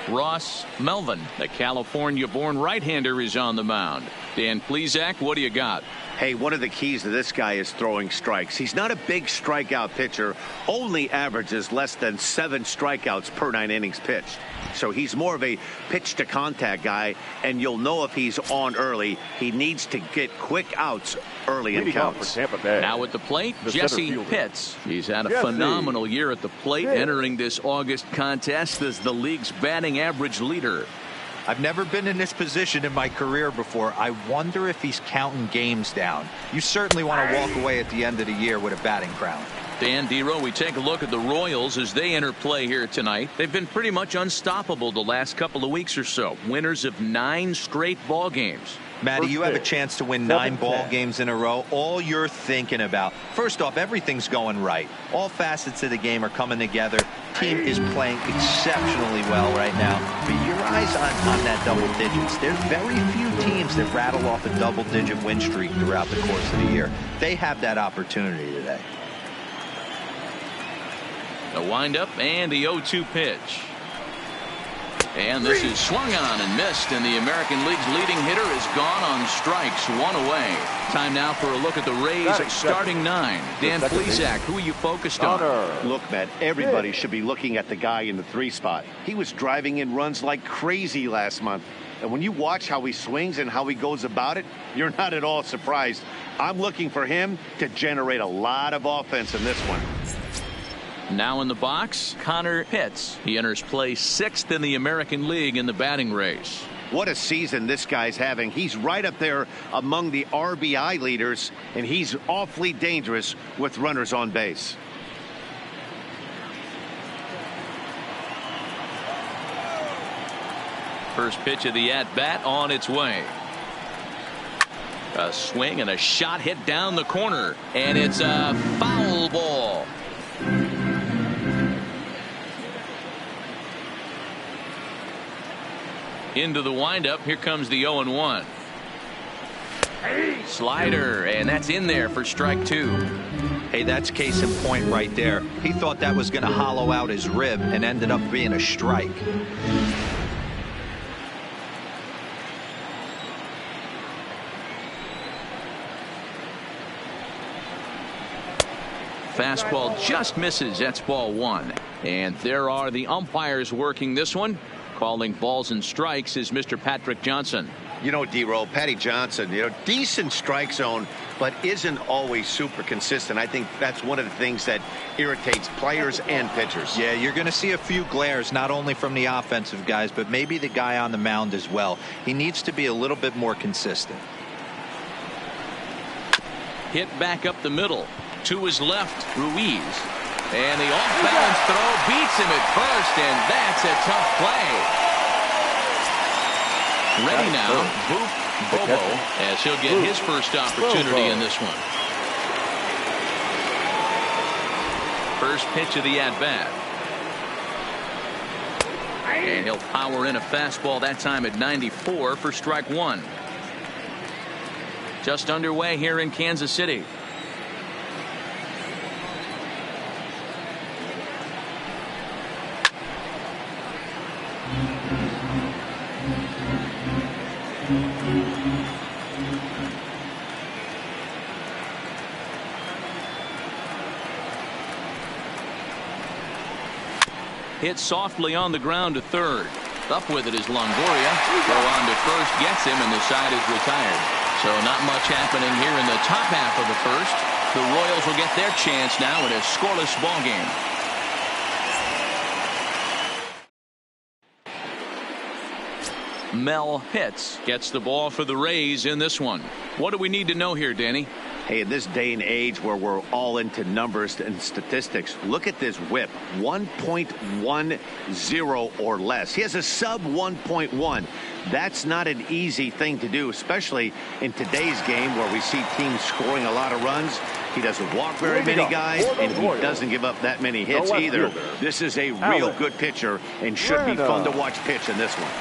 Ross Melvin, the California-born right-hander, is on the mound. Dan Plesac, what do you got? Hey, one of the keys to this guy is throwing strikes. He's not a big strikeout pitcher, only averages less than 7 strikeouts per 9 innings pitched. So he's more of a pitch to contact guy, and you'll know if he's on early. He needs to get quick outs early in counts. Now at the plate, Jesse Pitts. He's had a phenomenal year at the plate, entering this August contest as the league's batting average leader. I've never been in this position in my career before. I wonder if he's counting games down. You certainly want to walk away at the end of the year with a batting crown. Dan Dero, we take a look at the Royals as they enter play here tonight. They've been pretty much unstoppable the last couple of weeks or so. Winners of 9 straight ball games. Matty, you have a chance to win 9 ball games in a row. All you're thinking about, first off, everything's going right. All facets of the game are coming together. Team is playing exceptionally well right now. But your eyes on that double digits. There's very few teams that rattle off a double-digit win streak throughout the course of the year. They have that opportunity today. The windup and the 0-2 pitch. And this is swung on and missed, and the American League's leading hitter is gone on strikes, 1 away. Time now for a look at the Rays starting 9. Dan Plesac, who are you focused on? Look, Matt, everybody should be looking at the guy in the 3 spot. He was driving in runs like crazy last month. And when you watch how he swings and how he goes about it, you're not at all surprised. I'm looking for him to generate a lot of offense in this one. Now in the box, Connor Pitts. He enters play 6th in the American League in the batting race. What a season this guy's having. He's right up there among the RBI leaders, and he's awfully dangerous with runners on base. First pitch of the at-bat on its way. A swing and a shot hit down the corner, and it's a foul ball. Into the windup. Here comes the 0-1. Slider, and that's in there for strike 2. Hey, that's case in point right there. He thought that was going to hollow out his rib and ended up being a strike. Fastball just misses. That's ball 1. And there are the umpires working this one. Calling balls and strikes is Mr. Patrick Johnson. You know, D-Roll, Patty Johnson, decent strike zone, but isn't always super consistent. I think that's one of the things that irritates players and pitchers. Yeah, you're going to see a few glares, not only from the offensive guys, but maybe the guy on the mound as well. He needs to be a little bit more consistent. Hit back up the middle. To his left, Ruiz. And the off-balance throw beats him at first, and that's a tough play. Ready now, Boop Bobo, as he'll get his first opportunity in this one. First pitch of the at-bat. And he'll power in a fastball that time at 94 for strike 1. Just underway here in Kansas City. Hit softly on the ground to third. Up with it is Longoria. Throw on to first gets him, and the side is retired. So not much happening here in the top half of the first. The Royals will get their chance now in a scoreless ball game. Mel Pitts gets the ball for the Rays in this one. What do we need to know here, Danny? Hey, in this day and age where we're all into numbers and statistics, look at this whip, 1.10 or less. He has a sub 1.1. That's not an easy thing to do, especially in today's game where we see teams scoring a lot of runs. He doesn't walk very many guys, and he doesn't give up that many hits either. This is a real good pitcher and should be fun to watch pitch in this one.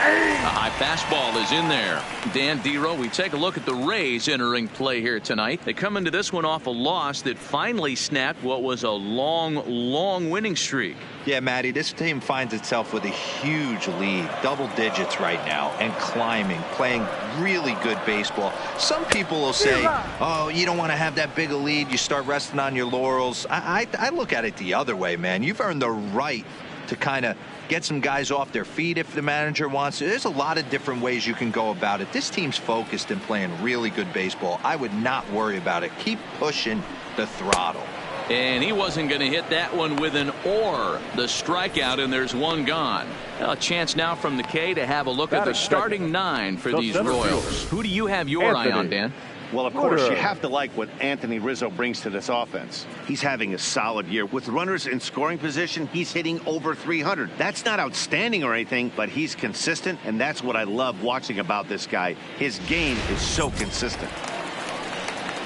A high fastball is in there. Dan Dero, we take a look at the Rays entering play here tonight. They come into this one off a loss that finally snapped what was a long winning streak. Yeah, Matty, this team finds itself with a huge lead, double digits right now, and climbing, playing really good baseball. Some people will say, oh, you don't want to have that big a lead. You start resting on your laurels. I look at it the other way, man. You've earned the right to kind of get some guys off their feet if the manager wants to. There's a lot of different ways you can go about it. This team's focused and playing really good baseball. I would not worry about it. Keep pushing the throttle. And he wasn't going to hit that one with an or. The strikeout, and there's one gone. A chance now from the K to have a look at the starting 9 for these Royals. Who do you have your eye on, Dan? Well, of course, you have to like what Anthony Rizzo brings to this offense. He's having a solid year. With runners in scoring position, he's hitting over 300. That's not outstanding or anything, but he's consistent, and that's what I love watching about this guy. His game is so consistent.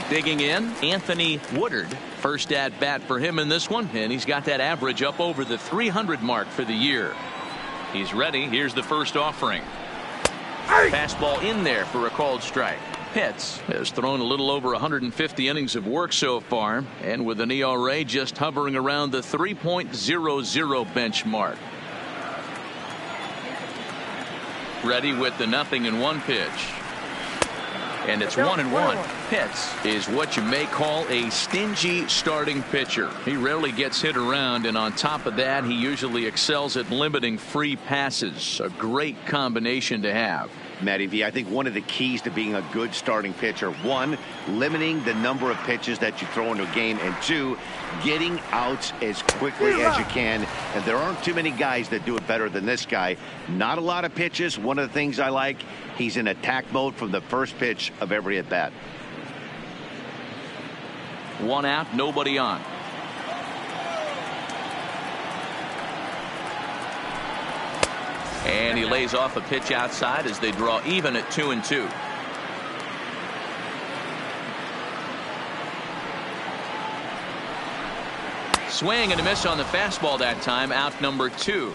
Digging in, Anthony Woodard. First at bat for him in this one, and he's got that average up over the 300 mark for the year. He's ready. Here's the first offering. Fastball in there for a called strike. Pitts has thrown a little over 150 innings of work so far, and with an ERA just hovering around the 3.00 benchmark. Ready with the 0-1 pitch. And it's 1-1. Pitts is what you may call a stingy starting pitcher. He rarely gets hit around, and on top of that, he usually excels at limiting free passes. A great combination to have. Matty V, I think one of the keys to being a good starting pitcher, 1, limiting the number of pitches that you throw into a game, and 2, getting outs as quickly as you can. And there aren't too many guys that do it better than this guy. Not a lot of pitches. One of the things I like, he's in attack mode from the first pitch of every at bat. 1 out, nobody on. And he lays off a pitch outside as they draw even at 2-2. Swing and a miss on the fastball that time. Out number 2.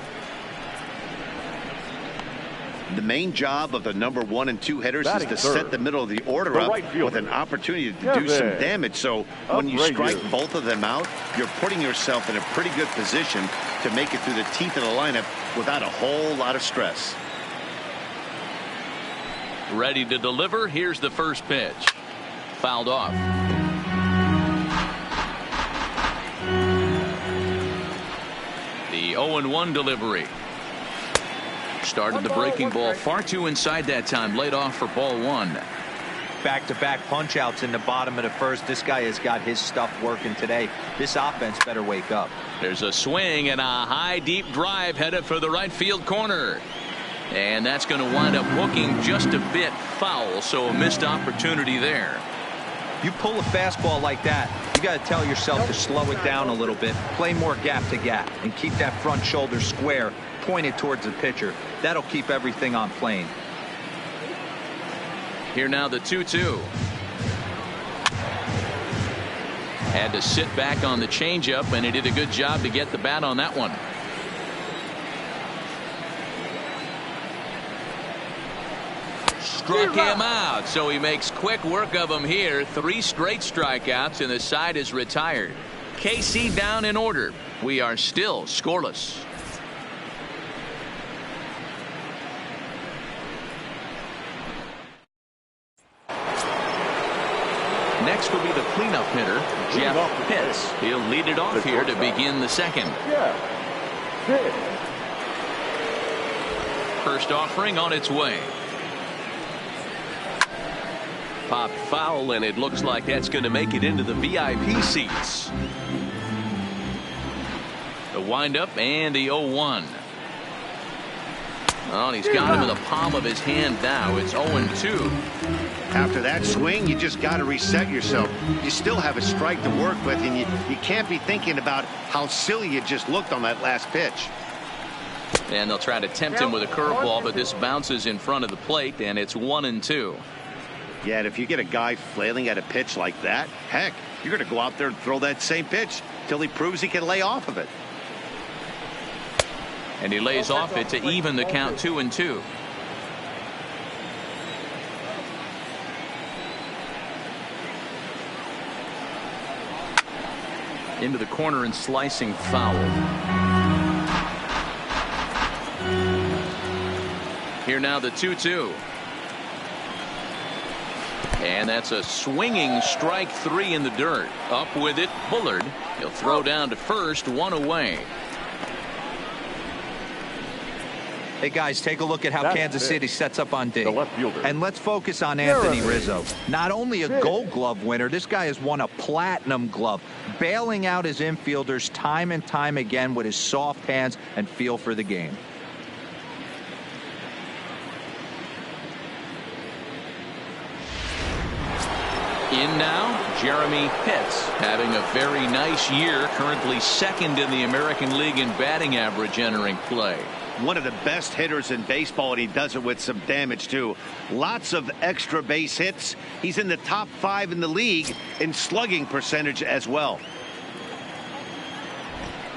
The main job of the number 1 and 2 hitters is to set the middle of the order up with an opportunity to do some damage. So when you strike both of them out, you're putting yourself in a pretty good position to make it through the teeth of the lineup without a whole lot of stress. Ready to deliver. Here's the first pitch. Fouled off. The 0-1 delivery. Started the breaking ball far too inside that time. Laid off for ball 1. Back-to-back punch-outs in the bottom of the first. This guy has got his stuff working today. This offense better wake up. There's a swing and a high deep drive headed for the right field corner. And that's going to wind up hooking just a bit foul. So a missed opportunity there. You pull a fastball like that, you got to tell yourself to slow it down a little bit, play more gap to gap, and keep that front shoulder square pointed towards the pitcher. That'll keep everything on plane. Here now the 2-2. Had to sit back on the changeup, and he did a good job to get the bat on that one. Struck him out, so he makes quick work of him here. 3 straight strikeouts, and the side is retired. KC down in order. We are still scoreless. Next will be the cleanup hitter, Jeff Pitts. He'll lead it off here to begin the second. First offering on its way. Popped foul, and it looks like that's going to make it into the VIP seats. The windup and the 0-1. Oh, and he's got him in the palm of his hand now. It's 0-2. After that swing, you just got to reset yourself. You still have a strike to work with, and you can't be thinking about how silly you just looked on that last pitch. And they'll try to tempt him with a curveball, but this bounces in front of the plate, and it's 1-2. Yeah, and if you get a guy flailing at a pitch like that, heck, you're going to go out there and throw that same pitch till he proves he can lay off of it. And he lays off it to even the count 2-2. Into the corner and slicing foul. Here now the 2-2. And that's a swinging strike three in the dirt. Up with it, Bullard. He'll throw down to first, one away. Hey guys, take a look at how Kansas City sets up on D. The left fielder. And let's focus on Anthony Rizzo. Not only a Gold Glove winner, this guy has won a Platinum Glove, bailing out his infielders time and time again with his soft hands and feel for the game. In now, Jeremy Pitts, having a very nice year, currently second in the American League in batting average entering play. One of the best hitters in baseball, and he does it with some damage too. Lots of extra base hits. He's in the top 5 in the league in slugging percentage as well.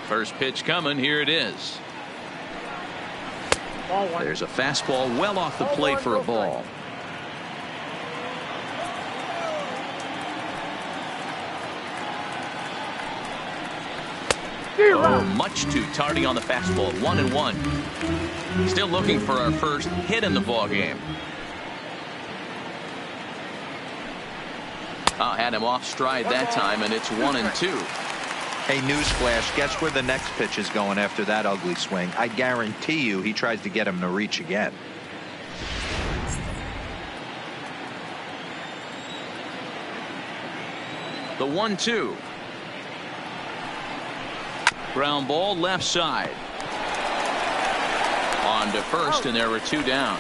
First pitch coming. Here it is. There's a fastball well off the plate for a ball. Oh, much too tardy on the fastball. 1-1. Still looking for our first hit in the ball game. Had him off stride that time, and it's 1-2. Hey, newsflash, guess where the next pitch is going after that ugly swing? I guarantee you he tries to get him to reach again. The 1-2. Ground ball left side. On to first, and there were 2 down.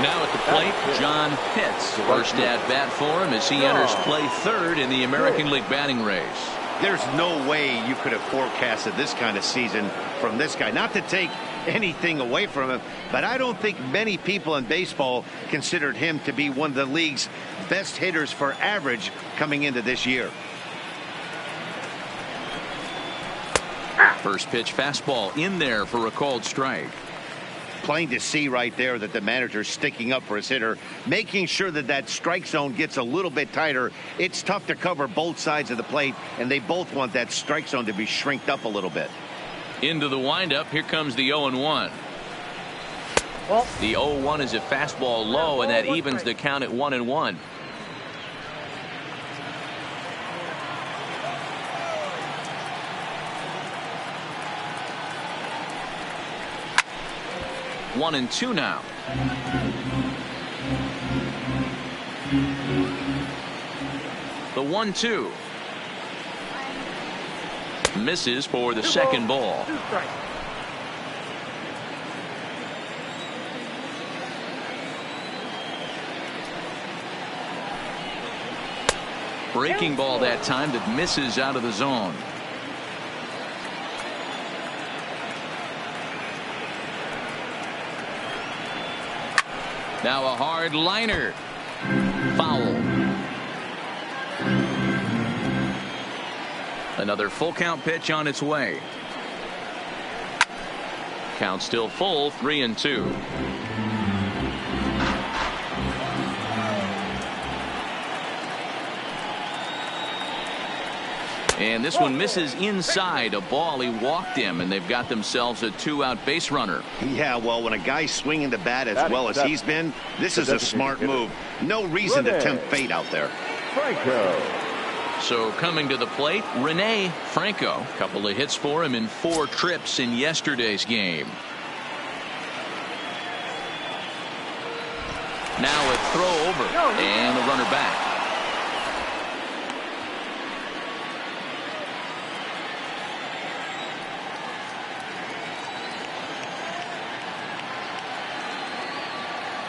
Now at the plate, John Pitts. First at bat for him as he enters play third in the American League batting race. There's no way you could have forecasted this kind of season from this guy. Not to take anything away from him, but I don't think many people in baseball considered him to be one of the league's best hitters for average coming into this year. First pitch fastball in there for a called strike. Plain to see right there that the manager's sticking up for his hitter, making sure that that strike zone gets a little bit tighter. It's tough to cover both sides of the plate, and they both want that strike zone to be shrinked up a little bit. Into the windup. Here comes the 0-1. The 0-1 is a fastball low, and that evens the count at 1-1. One and 2 now. The 1-2 misses for the second ball. Breaking ball that time that misses out of the zone. Now a hard liner. Foul. Another full count pitch on its way. Count still full, 3-2. And this one misses inside. A ball, he walked him, and they've got themselves a 2-out base runner. Yeah, well, when a guy's swinging the bat as well as he's been, this is a smart move. No reason to tempt fate out there. Franco. So coming to the plate, Rene Franco. Couple of hits for him in 4 trips in yesterday's game. Now a throw over, and the runner back.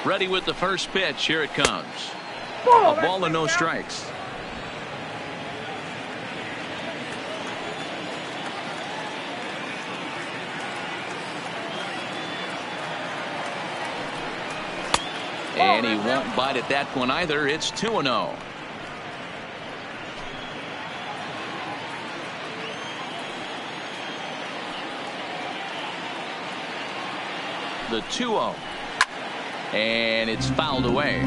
Ready with the first pitch. Here it comes. A ball and no strikes. And he won't bite at that one either. It's 2-0. The 2-0. And it's fouled away.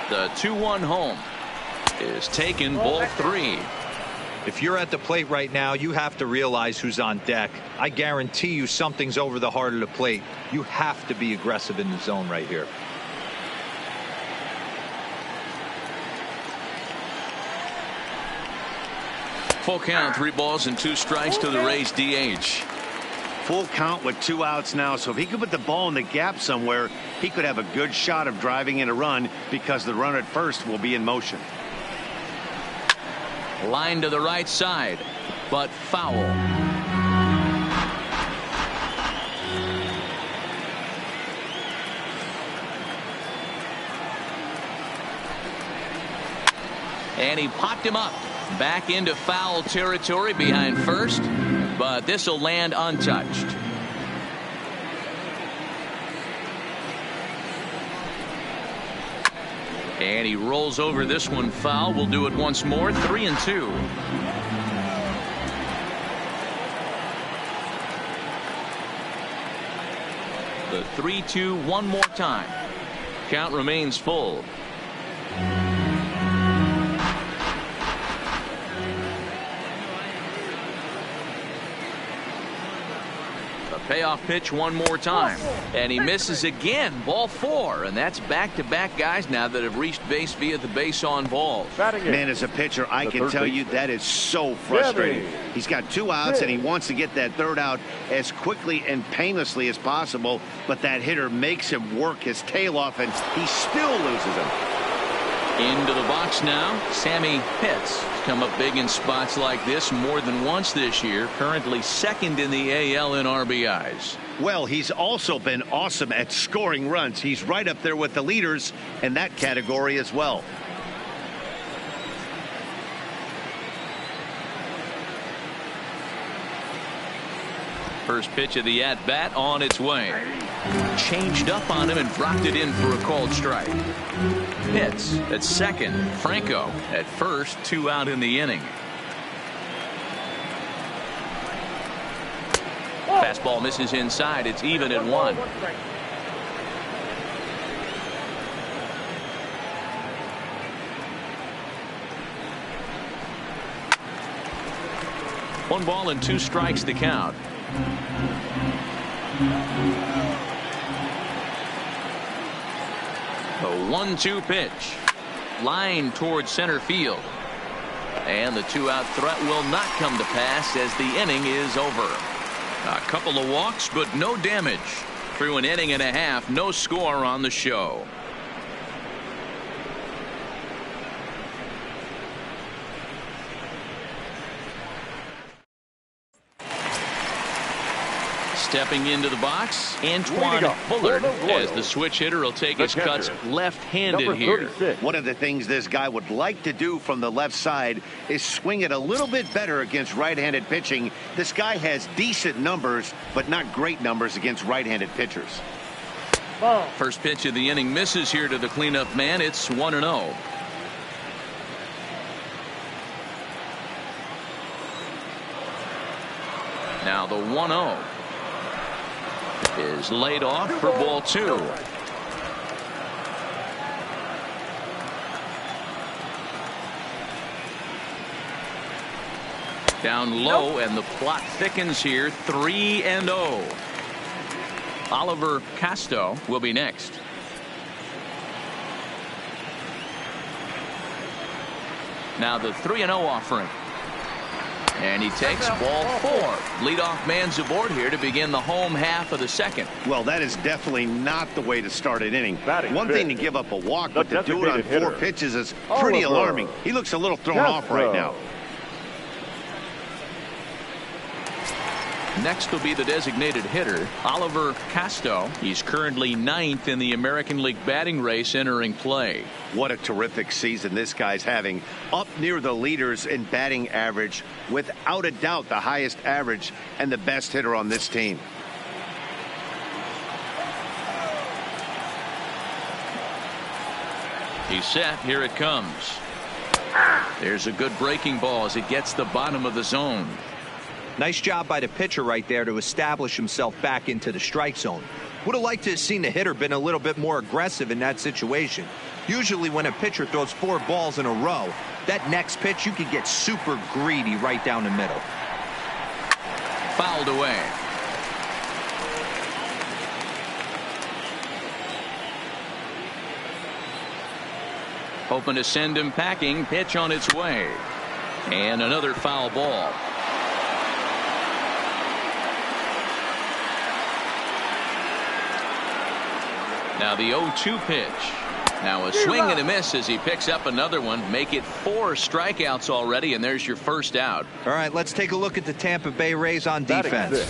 The 2-1 home is taken, ball 3. If you're at the plate right now, you have to realize who's on deck. I guarantee you something's over the heart of the plate. You have to be aggressive in the zone right here. Full count, 3 balls and 2 strikes to the Rays DH. Full count with 2 outs now, so if he could put the ball in the gap somewhere, he could have a good shot of driving in a run because the runner at first will be in motion. Line to the right side, but foul. And he popped him up back into foul territory behind first, but this will land untouched. And he rolls over this one foul. We'll do it once more. 3-2. The 3-2 one more time. Count remains full. Payoff pitch one more time, and he misses again. Ball 4, and that's back-to-back guys now that have reached base via the base on balls. Man, as a pitcher, I can tell you that is so frustrating. He's got 2 outs, and he wants to get that 3rd out as quickly and painlessly as possible, but that hitter makes him work his tail off, and he still loses him. Into the box now, Sammy Pitts. Come up big in spots like this more than once this year. Currently 2nd in the AL in RBIs. Well, he's also been awesome at scoring runs. He's right up there with the leaders in that category as well. First pitch of the at-bat on its way. Changed up on him and dropped it in for a called strike. Pitts at second. Franco at first. 2 out in the inning. Fastball misses inside. It's even at 1. One ball and 2 strikes to count. A 1-2 pitch. Line towards center field. And the 2-out threat will not come to pass as the inning is over. A couple of walks, but no damage. Through an inning and a half, no score on the show. Stepping into the box, Antoine Bullard, as the switch hitter will take his cuts left-handed here. One of the things this guy would like to do from the left side is swing it a little bit better against right-handed pitching. This guy has decent numbers, but not great numbers against right-handed pitchers. First pitch of the inning misses here to the cleanup man. It's 1-0. Now the 1-0 is laid off for ball 2. Down low, and the plot thickens here. 3-0. Oliver Casto will be next. Now the 3-0 offering. And he takes ball 4. Leadoff man's aboard here to begin the home half of the second. Well, that is definitely not the way to start an inning. One thing to give up a walk, but to do it on 4 pitches is pretty alarming. He looks a little thrown off right now. Next will be the designated hitter, Oliver Casto. He's currently 9th in the American League batting race entering play. What a terrific season this guy's having. Up near the leaders in batting average, without a doubt the highest average and the best hitter on this team. He's set. Here it comes. There's a good breaking ball as it gets the bottom of the zone. Nice job by the pitcher right there to establish himself back into the strike zone. Would have liked to have seen the hitter been a little bit more aggressive in that situation. Usually when a pitcher throws 4 balls in a row, that next pitch you could get super greedy right down the middle. Fouled away. Hoping to send him packing. Pitch on its way. And another foul ball. Now the 0-2 pitch. Now a swing and a miss as he picks up another one. Make it 4 strikeouts already, and there's your first out. All right, let's take a look at the Tampa Bay Rays on defense.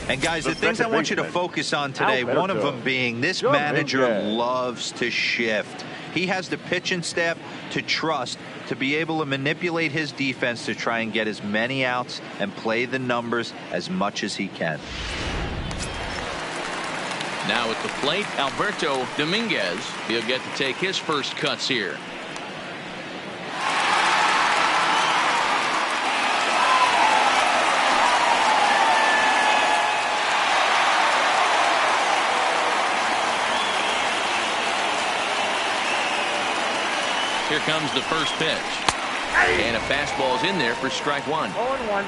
And guys, the things I want you to focus on today, one of them being this manager loves to shift. He has the pitching staff to trust to be able to manipulate his defense to try and get as many outs and play the numbers as much as he can. Now at the plate, Alberto Dominguez. He'll get to take his first cuts here. Here comes the first pitch. And a fastball's in there for strike 1. 0-1.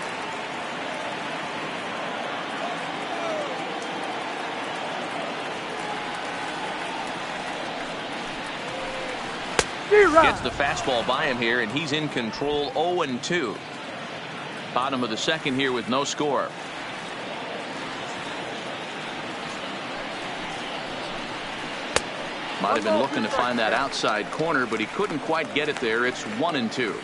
Gets the fastball by him here, and he's in control. 0-2. Bottom of the second here with no score. Might have been looking to find that outside corner, but he couldn't quite get it there. It's 1-2.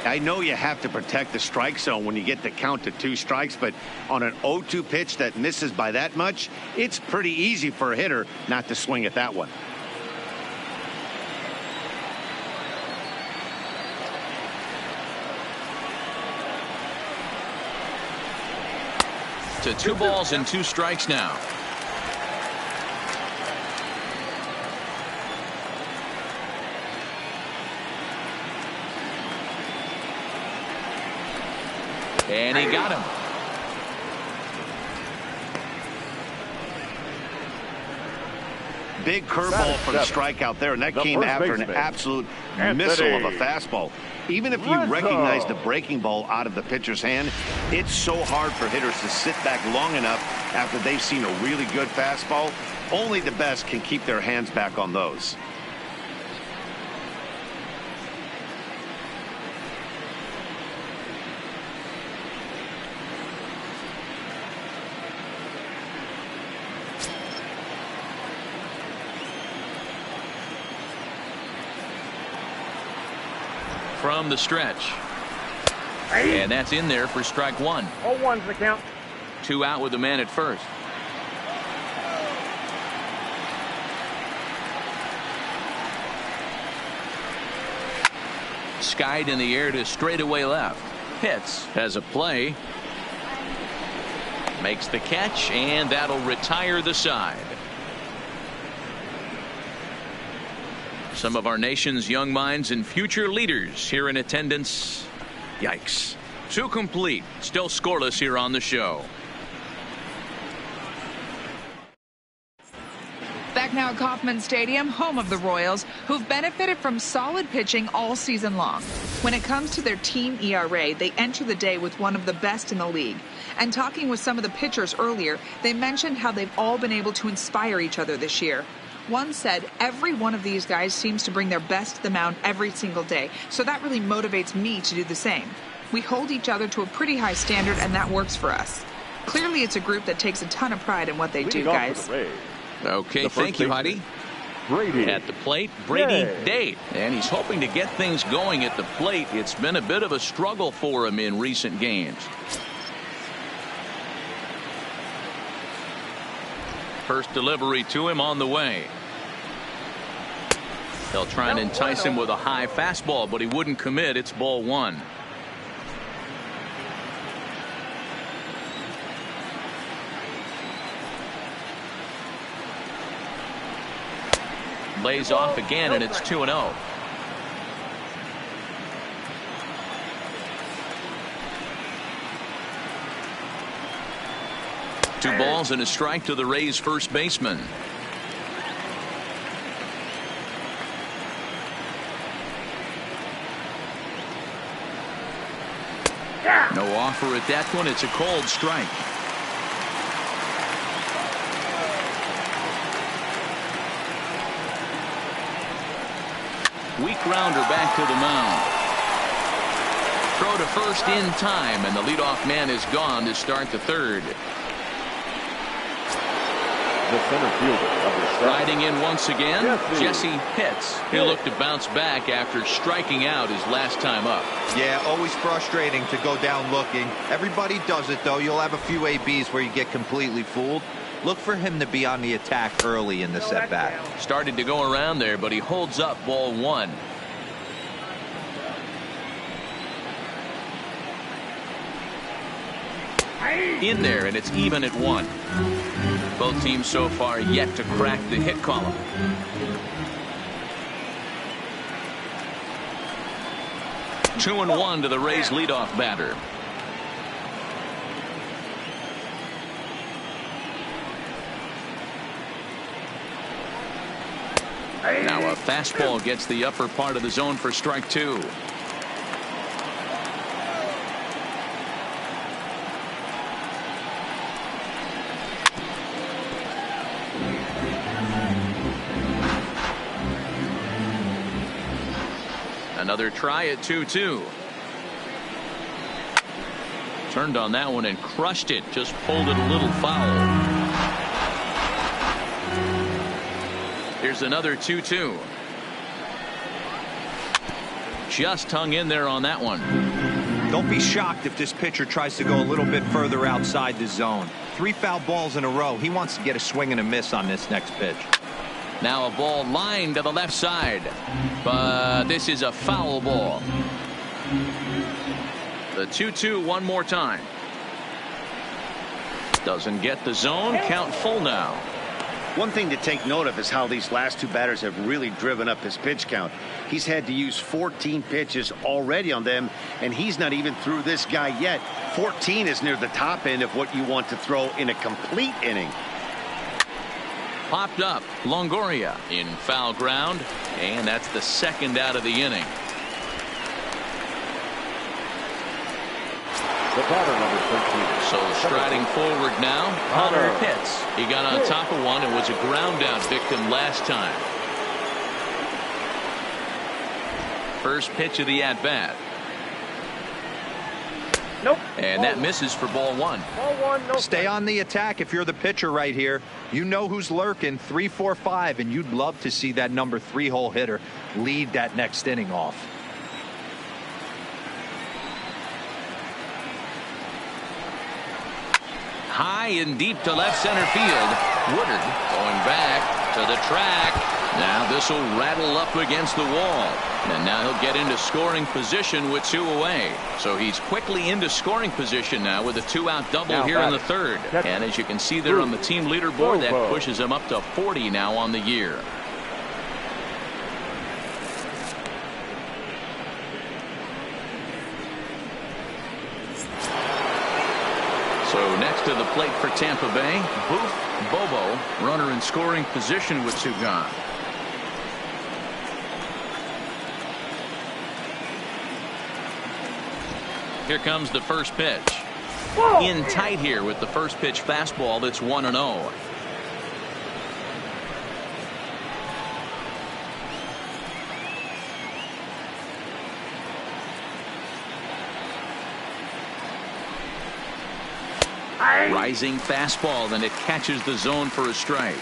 I know you have to protect the strike zone when you get the count to 2 strikes, but on an 0-2 pitch that misses by that much, it's pretty easy for a hitter not to swing at that one. To 2 balls and 2 strikes now. And he got him. Big curveball for the strikeout there, and that came after an absolute missile of a fastball. Even if you recognize the breaking ball out of the pitcher's hand, it's so hard for hitters to sit back long enough after they've seen a really good fastball. Only the best can keep their hands back on those. From the stretch. And that's in there for strike 1. 0-1's the count. 2 out with the man at first. Skied in the air to straightaway left. Pitts has a play. Makes the catch, and that'll retire the side. Some of our nation's young minds and future leaders here in attendance. Yikes. 2 complete. Still scoreless here on the show. Back now at Kauffman Stadium, home of the Royals, who've benefited from solid pitching all season long. When it comes to their team ERA, they enter the day with one of the best in the league. And talking with some of the pitchers earlier, they mentioned how they've all been able to inspire each other this year. One said, every one of these guys seems to bring their best to the mound every single day, so that really motivates me to do the same. We hold each other to a pretty high standard, and that works for us. Clearly, it's a group that takes a ton of pride in what they do, guys. Okay, thank you, Heidi. Brady. At the plate, Brady Day. And he's hoping to get things going at the plate. It's been a bit of a struggle for him in recent games. First delivery to him on the way. They'll try and entice him with a high fastball, but he wouldn't commit. It's ball 1. Lays off again, and it's 2-0. 2 balls and a strike to the Rays first baseman. No offer at that one. It's a called strike. Weak grounder back to the mound. Throw to first in time, and the leadoff man is gone to start the third. The center fielder, number 7. Riding in once again, Jesse Pitts. He'll look to bounce back after striking out his last time up. Yeah, always frustrating to go down looking. Everybody does it, though. You'll have a few ABs where you get completely fooled. Look for him to be on the attack early in this at-bat. Started to go around there, but he holds up ball 1. In there, and it's even at 1. Both teams so far yet to crack the hit column. Two and 1 to the Rays leadoff batter. Now a fastball gets the upper part of the zone for strike 2. Another try at 2-2. Turned on that one and crushed it. Just pulled it a little foul. Here's another 2-2. Just hung in there on that one. Don't be shocked if this pitcher tries to go a little bit further outside the zone. 3 foul balls in a row. He wants to get a swing and a miss on this next pitch. Now a ball lined to the left side, but this is a foul ball. The 2-2 one more time. Doesn't get the zone. Count full now. One thing to take note of is how these last 2 batters have really driven up his pitch count. He's had to use 14 pitches already on them, and he's not even through this guy yet. 14 is near the top end of what you want to throw in a complete inning. Popped up. Longoria in foul ground, and that's the second out of the inning. The batter, number 13. So striding forward now, Hunter Pitts. He got on top of one and was a ground out victim last time. First pitch of the at bat. Nope. And that misses for ball 1. Ball 1, no. Stay on the attack if you're the pitcher right here. You know who's lurking, 3, 4, 5, and you'd love to see that number 3-hole hitter lead that next inning off. High and deep to left center field. Woodard going back to the track. Now this will rattle up against the wall. And now he'll get into scoring position with 2 away. So he's quickly into scoring position now with a 2-out double now here in the third. And as you can see there on the team leaderboard, that pushes him up to 40 now on the year. So next to the plate for Tampa Bay, Booth Bobo, runner in scoring position with 2 gone. Here comes the first pitch. In tight here with the first pitch fastball. That's 1-0. Rising fastball, then it catches the zone for a strike.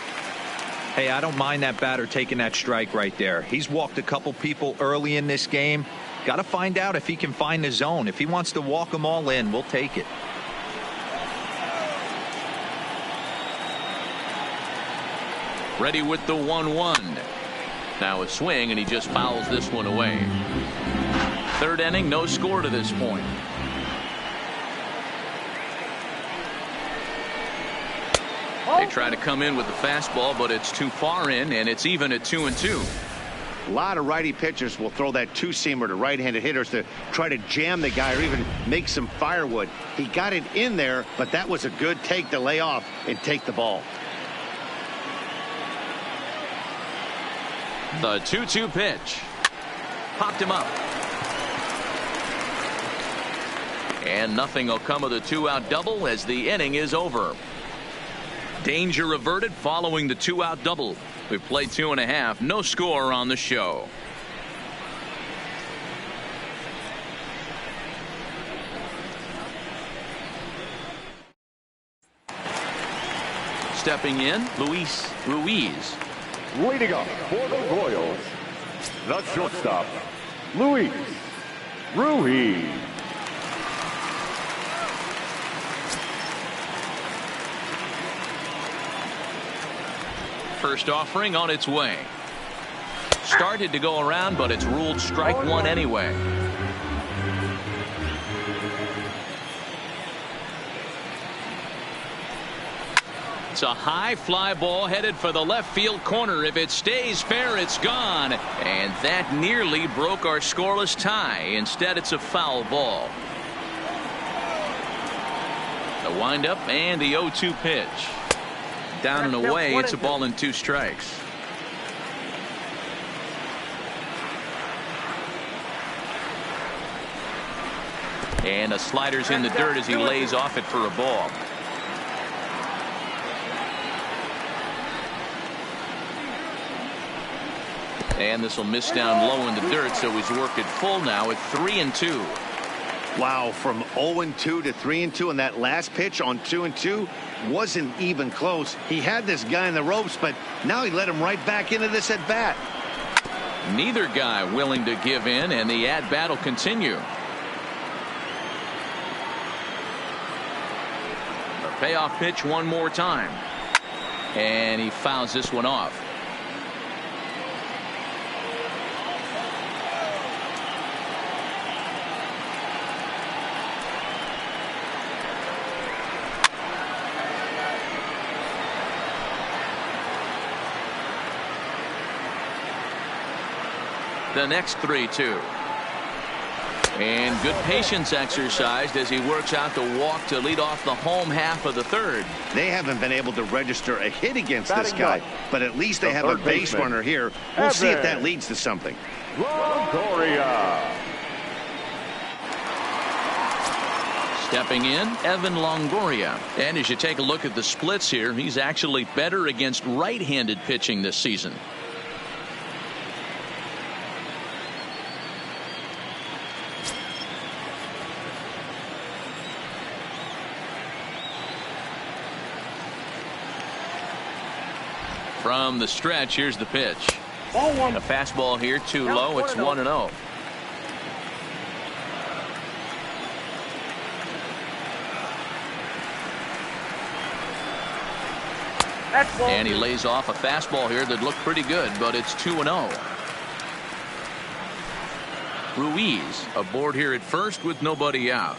Hey, I don't mind that batter taking that strike right there. He's walked a couple people early in this game. Got to find out if he can find the zone. If he wants to walk them all in, we'll take it. Ready with the 1-1. Now a swing, and he just fouls this one away. Third inning, no score to this point. They try to come in with the fastball, but it's too far in, and it's even at 2-2. A lot of righty pitchers will throw that two-seamer to right-handed hitters to try to jam the guy or even make some firewood. He got it in there, but that was a good take to lay off and take the ball. The 2-2 pitch. Popped him up. And nothing will come of the two-out double as the inning is over. Danger averted following the two-out double. We've played 2.5. No score on the show. Stepping in, Luis Ruiz. Leading up for the Royals, the shortstop, Luis Ruiz. First offering on its way. Started to go around, but it's ruled strike one anyway. It's a high fly ball headed for the left field corner. If it stays fair, it's gone. And that nearly broke our scoreless tie. Instead, it's a foul ball. The windup and the 0-2 pitch. Down and away, it's a ball and 2 strikes. And a slider's in the dirt as he lays off it for a ball. And this will miss down low in the dirt, so he's worked it full now at 3-2. Wow, from 0-2 to 3-2, and that last pitch on 2-2 wasn't even close. He had this guy in the ropes, but now he let him right back into this at bat. Neither guy willing to give in, and the at bat will continue. The payoff pitch one more time, and he fouls this one off. The next 3-2. And good patience exercised as he works out the walk to lead off the home half of the third. They haven't been able to register a hit against this guy, but at least they have a base runner here. We'll see if that leads to something. Longoria. Stepping in, Evan Longoria. And as you take a look at the splits here, he's actually better against right-handed pitching this season. From the stretch, here's the pitch. A fastball here, too low. It's 1-0. And he lays off a fastball here that looked pretty good, but it's 2-0. Ruiz aboard here at first with nobody out.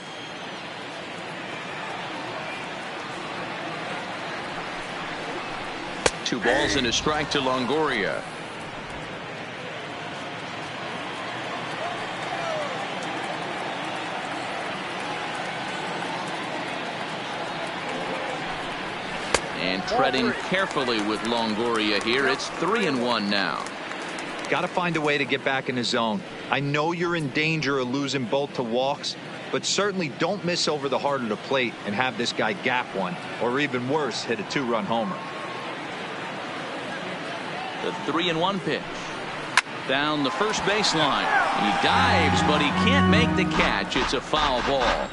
Two balls and a strike to Longoria. And treading carefully with Longoria here. It's 3-1 now. Got to find a way to get back in the zone. I know you're in danger of losing both to walks, but certainly don't miss over the heart of the plate and have this guy gap one, or even worse, hit a 2-run homer. The 3-1 pitch. Down the first baseline. He dives, but he can't make the catch. It's a foul ball.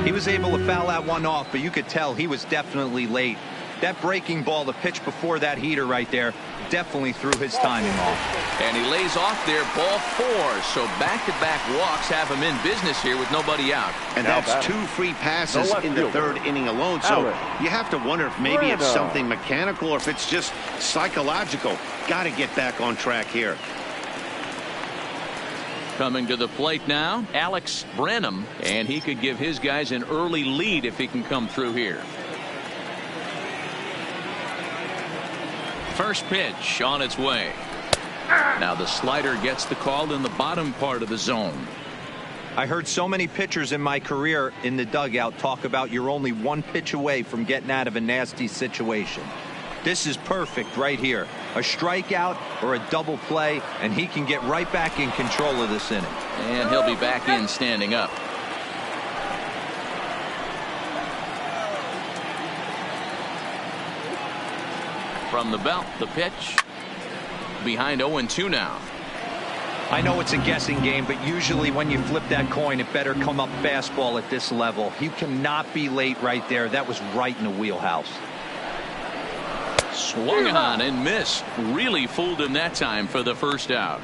He was able to foul that one off, but you could tell he was definitely late. That breaking ball, the pitch before that heater right there, definitely threw his timing off. And he lays off there, ball 4. So back-to-back walks have him in business here with nobody out. And that's 2 free passes in the third inning alone. So you have to wonder if maybe it's something mechanical or if it's just psychological. Got to get back on track here. Coming to the plate now, Alex Brenham, and he could give his guys an early lead if he can come through here. First pitch on its way. Now the slider gets the call in the bottom part of the zone. I heard so many pitchers in my career in the dugout talk about you're only one pitch away from getting out of a nasty situation. This is perfect right here. A strikeout or a double play, and he can get right back in control of this inning. And he'll be back in standing up. From the belt, the pitch. Behind 0-2 now. I know it's a guessing game, but usually when you flip that coin, it better come up fastball at this level. You cannot be late right there. That was right in the wheelhouse. Swung on and missed. Really fooled him that time for the first out.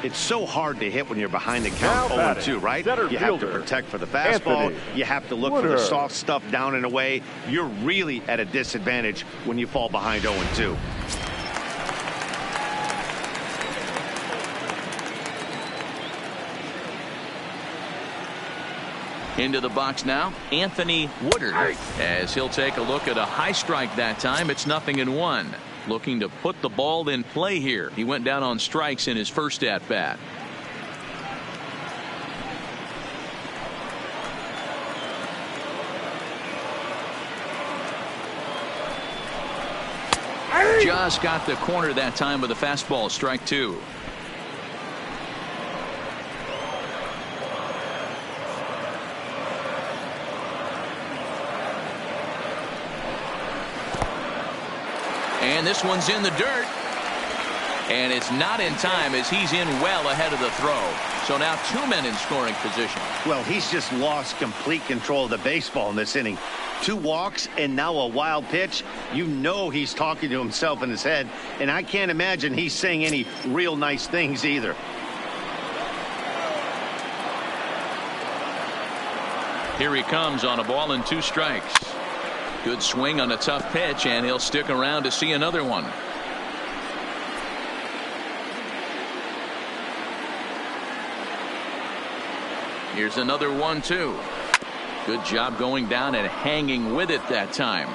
It's so hard to hit when you're behind the count 0-2, right? You have to protect for the fastball. You have to look for the soft stuff down and away. You're really at a disadvantage when you fall behind 0-2. Into the box now, Anthony Woodard, as he'll take a look at a high strike that time. It's 0-1. Looking to put the ball in play here. He went down on strikes in his first at bat. Just got the corner that time with a fastball, strike 2. And this one's in the dirt. And it's not in time as he's in well ahead of the throw. So now 2 men in scoring position. Well, he's just lost complete control of the baseball in this inning. 2 walks and now a wild pitch. You know he's talking to himself in his head. And I can't imagine he's saying any real nice things either. Here he comes on a ball and 2 strikes. Good swing on a tough pitch, and he'll stick around to see another one. Here's another 1-2. Good job going down and hanging with it that time.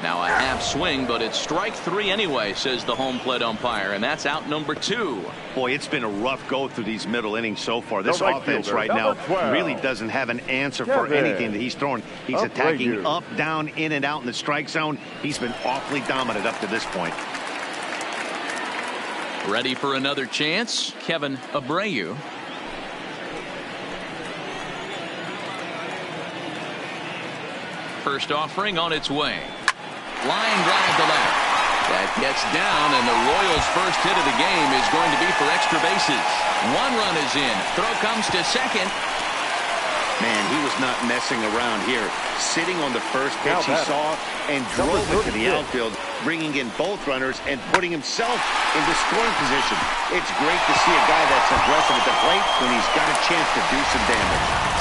Now a half swing, but it's strike 3 anyway, says the home plate umpire, and that's out number 2. Boy, it's been a rough go through these middle innings so far. This offense right now really doesn't have an answer for anything that he's throwing. He's attacking up, down, in and out in the strike zone. He's been awfully dominant up to this point. Ready for another chance, Kevin Abreu. First offering on its way. Line drive to left. That gets down, and the Royals' first hit of the game is going to be for extra bases. 1 run is in. Throw comes to second. Man, he was not messing around here. Sitting on the first pitch he saw and drove it to the outfield, bringing in both runners and putting himself into scoring position. It's great to see a guy that's aggressive at the plate when he's got a chance to do some damage.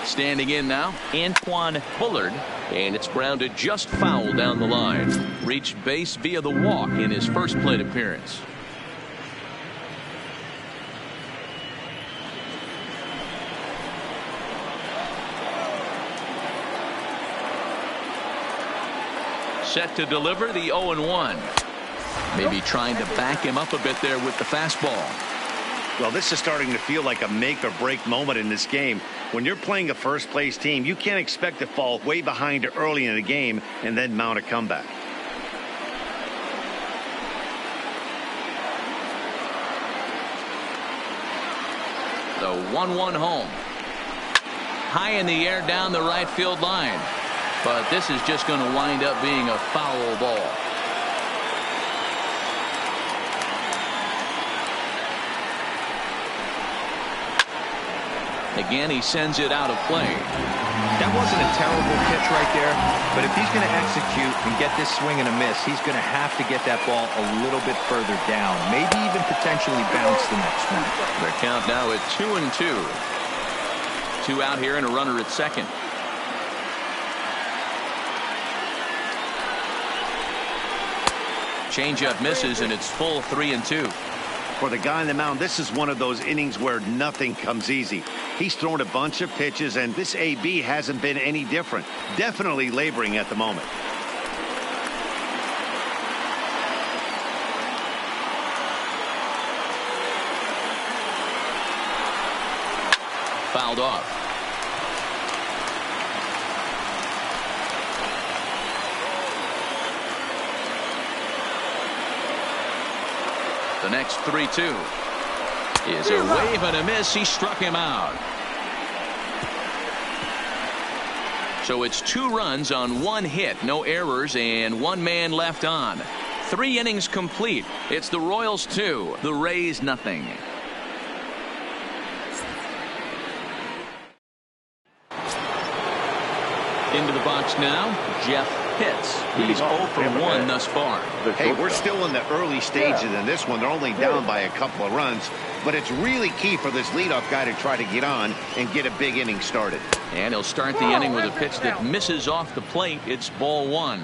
Standing in now, Antoine Bullard, and it's grounded just foul down the line. Reached base via the walk in his first plate appearance. Set to deliver the 0-1. Maybe trying to back him up a bit there with the fastball. Well, this is starting to feel like a make or break moment in this game. When you're playing a first place team, you can't expect to fall way behind early in the game and then mount a comeback. The 1-1 home. High in the air down the right field line. But this is just going to wind up being a foul ball. Again, he sends it out of play. That wasn't a terrible pitch right there, but if he's going to execute and get this swing and a miss, he's going to have to get that ball a little bit further down, maybe even potentially bounce the next one. The count now at 2-2. 2 out here and a runner at second. Changeup misses, and it's full 3-2. For the guy on the mound, this is one of those innings where nothing comes easy. He's thrown a bunch of pitches, and this AB hasn't been any different. Definitely laboring at the moment. Fouled off. The next 3-2 is a wave and a miss. He struck him out. So it's 2 runs on 1 hit, no errors, and 1 man left on. 3 innings complete. It's the Royals 2, the Rays nothing. Into the box now, Jeff Pitts. He's 0 for 1 thus far. Hey, we're still in the early stages in this one. They're only down by a couple of runs, but it's really key for this leadoff guy to try to get on and get a big inning started. And he'll start the inning with a pitch that misses off the plate. It's ball 1.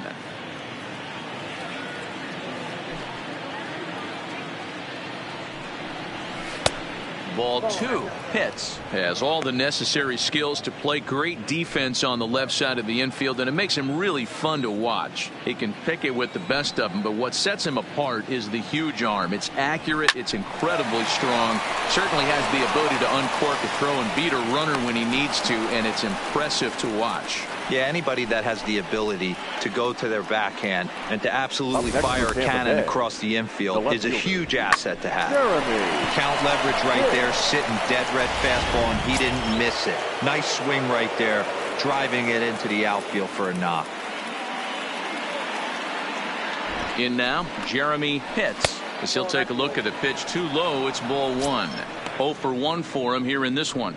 Ball 2. Pitts has all the necessary skills to play great defense on the left side of the infield, and it makes him really fun to watch. He can pick it with the best of them, but what sets him apart is the huge arm. It's accurate, it's incredibly strong, certainly has the ability to uncork a throw and beat a runner when he needs to, and it's impressive to watch. Yeah, anybody that has the ability to go to their backhand and to absolutely fire a cannon across the infield is a huge asset to have. Count leverage right there, sitting dead red fastball, and he didn't miss it. Nice swing right there, driving it into the outfield for a knock. In now, Jeremy Pitts. As he'll take a look at the pitch too low, it's ball 1. 0 for 1 for him here in this one.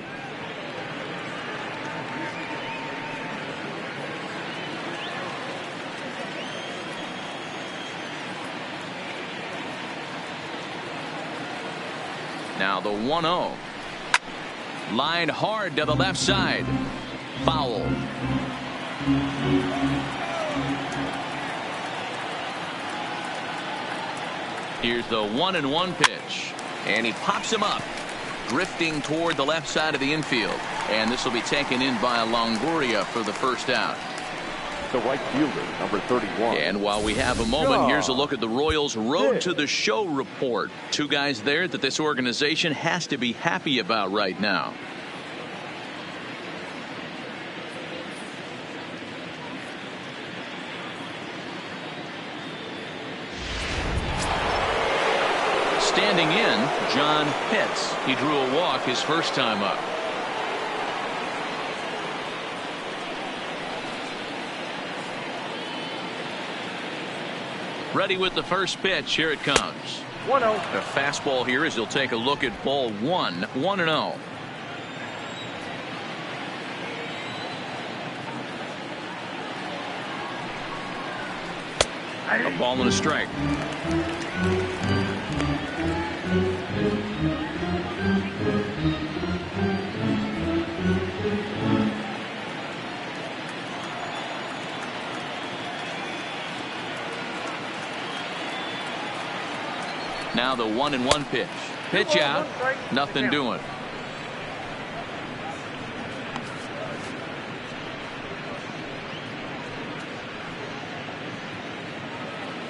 Now the 1-0. Line hard to the left side. Foul. Here's the 1-1 pitch. And he pops him up. Drifting toward the left side of the infield. And this will be taken in by Longoria for the first out. The right fielder, number 31. And while we have a moment, here's a look at the Royals' Road to the Show report. 2 guys there that this organization has to be happy about right now. Standing in, John Pitts. He drew a walk his first time up. Ready with the first pitch. Here it comes. 1-0. The fastball here as he'll take a look at ball 1. 1-0. A ball and a strike. Now the 1-1 pitch. Pitch out. Nothing doing.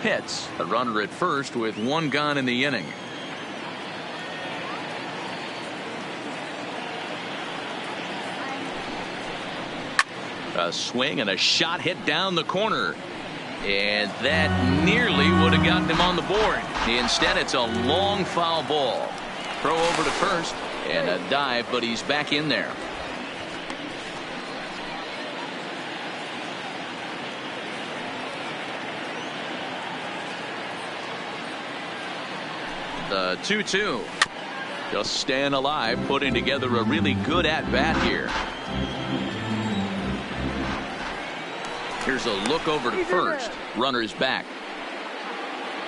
Pitts, a runner at first with 1 gone in the inning. A swing and a shot hit down the corner. And that nearly would have gotten him on the board. Instead, it's a long foul ball. Throw over to first and a dive, but he's back in there. The 2-2. Just staying alive, putting together a really good at-bat here. Here's a look over to first. Runner's back.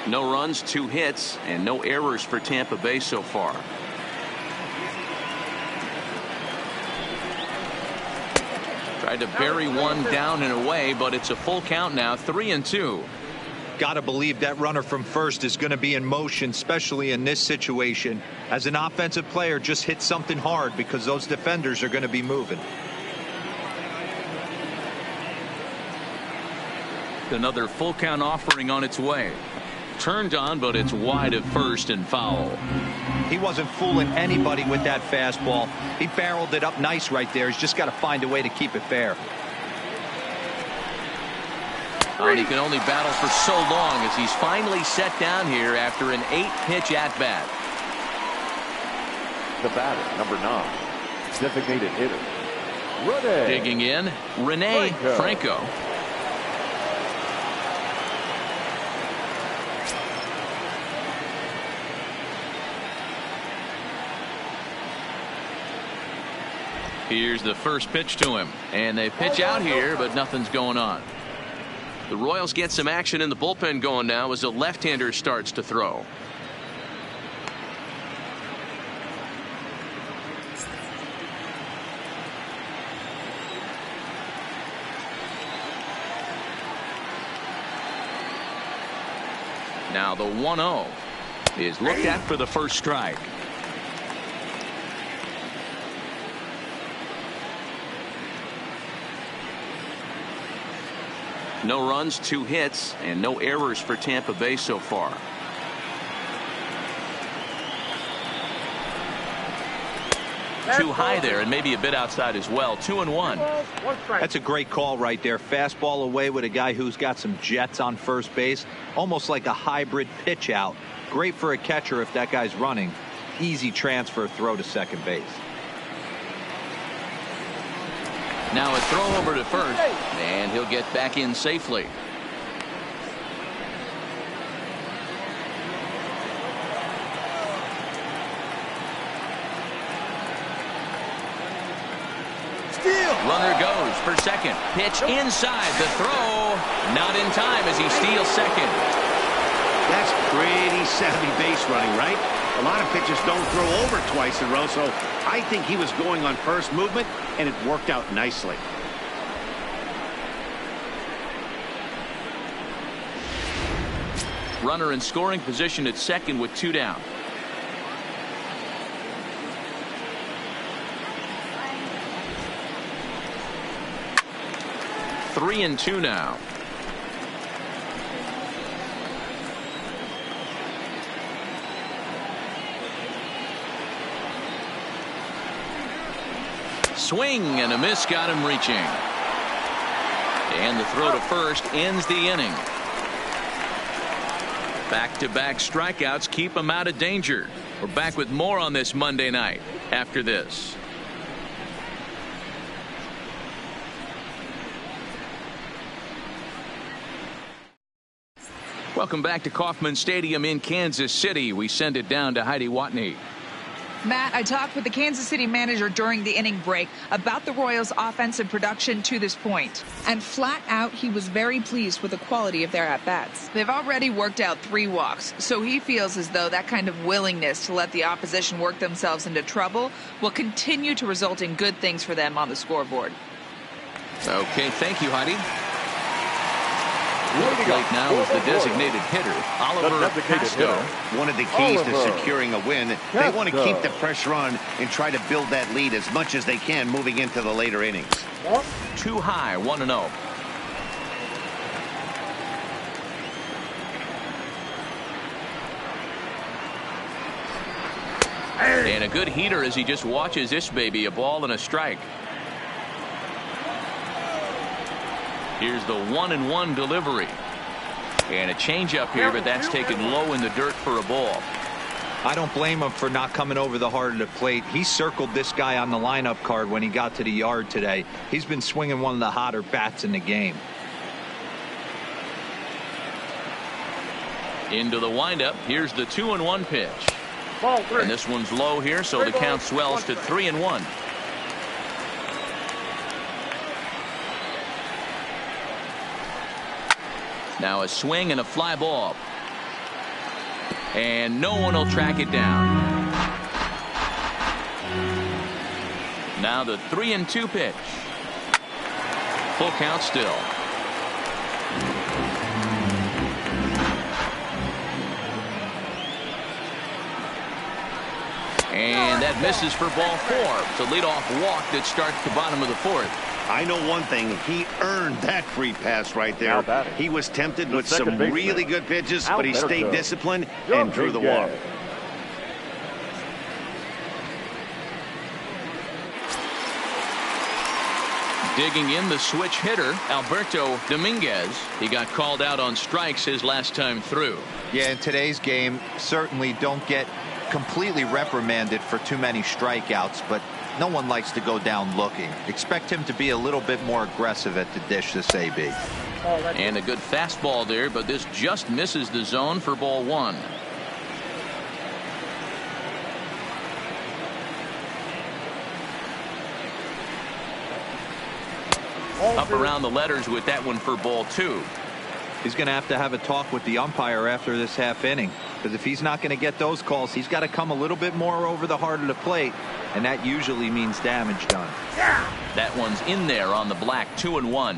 No runs, 2 hits, and no errors for Tampa Bay so far. Tried to bury one down and away, but it's a full count now, 3-2. Got to believe that runner from first is going to be in motion, especially in this situation. As an offensive player, just hit something hard because those defenders are going to be moving. Another full count offering on its way. Turned on, but it's wide at first and foul. He wasn't fooling anybody with that fastball. He barreled it up nice right there. He's just got to find a way to keep it fair. And he can only battle for so long as he's finally set down here after an 8-pitch at-bat. The batter, number 9, designated hitter, Rene. Digging in, Rene Franco. Here's the first pitch to him, and they pitch out here, but nothing's going on. The Royals get some action in the bullpen going now as the left-hander starts to throw. Now the 1-0 is looked at for the first strike. No runs, 2 hits, and no errors for Tampa Bay so far. Too high there and maybe a bit outside as well. 2-1. That's a great call right there. Fastball away with a guy who's got some jets on first base. Almost like a hybrid pitch out. Great for a catcher if that guy's running. Easy transfer throw to second base. Now a throw over to first, and he'll get back in safely. Runner goes for second. Pitch inside. The throw not in time as he steals second. That's pretty savvy base running, right? A lot of pitchers don't throw over twice in a row, so I think he was going on first movement, and it worked out nicely. Runner in scoring position at second with 2 down. Three and 2 now. Swing and a miss got him reaching. And the throw to first ends the inning. Back-to-back strikeouts keep him out of danger. We're back with more on this Monday night after this. Welcome back to Kauffman Stadium in Kansas City. We send it down to Heidi Watney. Matt, I talked with the Kansas City manager during the inning break about the Royals' offensive production to this point. And flat out, he was very pleased with the quality of their at-bats. They've already worked out 3 walks, so he feels as though that kind of willingness to let the opposition work themselves into trouble will continue to result in good things for them on the scoreboard. Okay, thank you, Heidi. Plate now is the designated hitter, Oliver Pasco. One of the keys to securing a win, they want to keep the pressure on and try to build that lead as much as they can moving into the later innings. Too high, 1-0. And a good heater as he just watches this baby, a ball and a strike. Here's the 1-1 delivery. And a changeup here, but that's taken low in the dirt for a ball. I don't blame him for not coming over the heart of the plate. He circled this guy on the lineup card when he got to the yard today. He's been swinging one of the hotter bats in the game. Into the windup. Here's the 2-1 pitch. And this one's low here, so the count swells to 3-1. Now a swing and a fly ball. And no one will track it down. Now the 3-2 pitch. Full count still. And that misses for ball 4. It's a leadoff walk that starts the bottom of the 4th. I know one thing. He earned that free pass right there. He was tempted with some really good pitches, but he stayed disciplined and drew the walk. Digging in, the switch hitter, Alberto Dominguez. He got called out on strikes his last time through. Yeah, in today's game, certainly don't get completely reprimanded for too many strikeouts, but no one likes to go down looking. Expect him to be a little bit more aggressive at the dish this AB. And a good fastball there, but this just misses the zone for ball 1. Up around the letters with that one for ball 2. He's going to have a talk with the umpire after this half inning, because if he's not going to get those calls, he's got to come a little bit more over the heart of the plate, and that usually means damage done. That one's in there on the black. 2-1.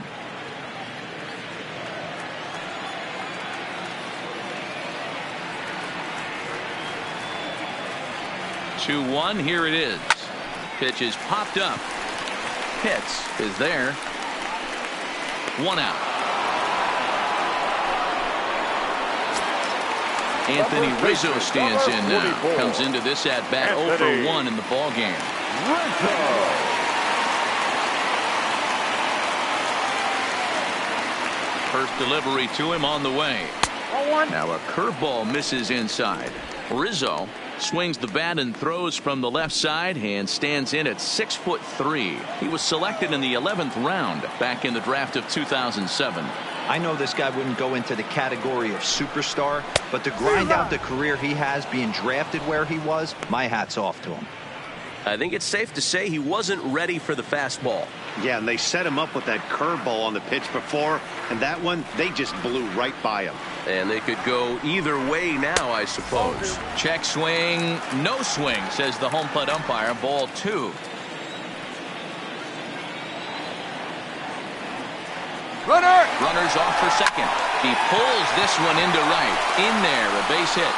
Here it is. Pitch is popped up. Pitts is there. 1 out. Anthony Rizzo stands in now. Comes into this at bat 0 for 1 in the ball game. First delivery to him on the way. Now a curveball misses inside. Rizzo swings the bat and throws from the left side and stands in at 6'3". He was selected in the 11th round back in the draft of 2007. I know this guy wouldn't go into the category of superstar, but to grind out the career he has being drafted where he was, my hat's off to him. I think it's safe to say he wasn't ready for the fastball. Yeah, and they set him up with that curveball on the pitch before, and that one, they just blew right by him. And they could go either way now, I suppose. Check swing, no swing, says the home plate umpire. Ball 2. Runner's off for second. He pulls this one into right. In there, a base hit.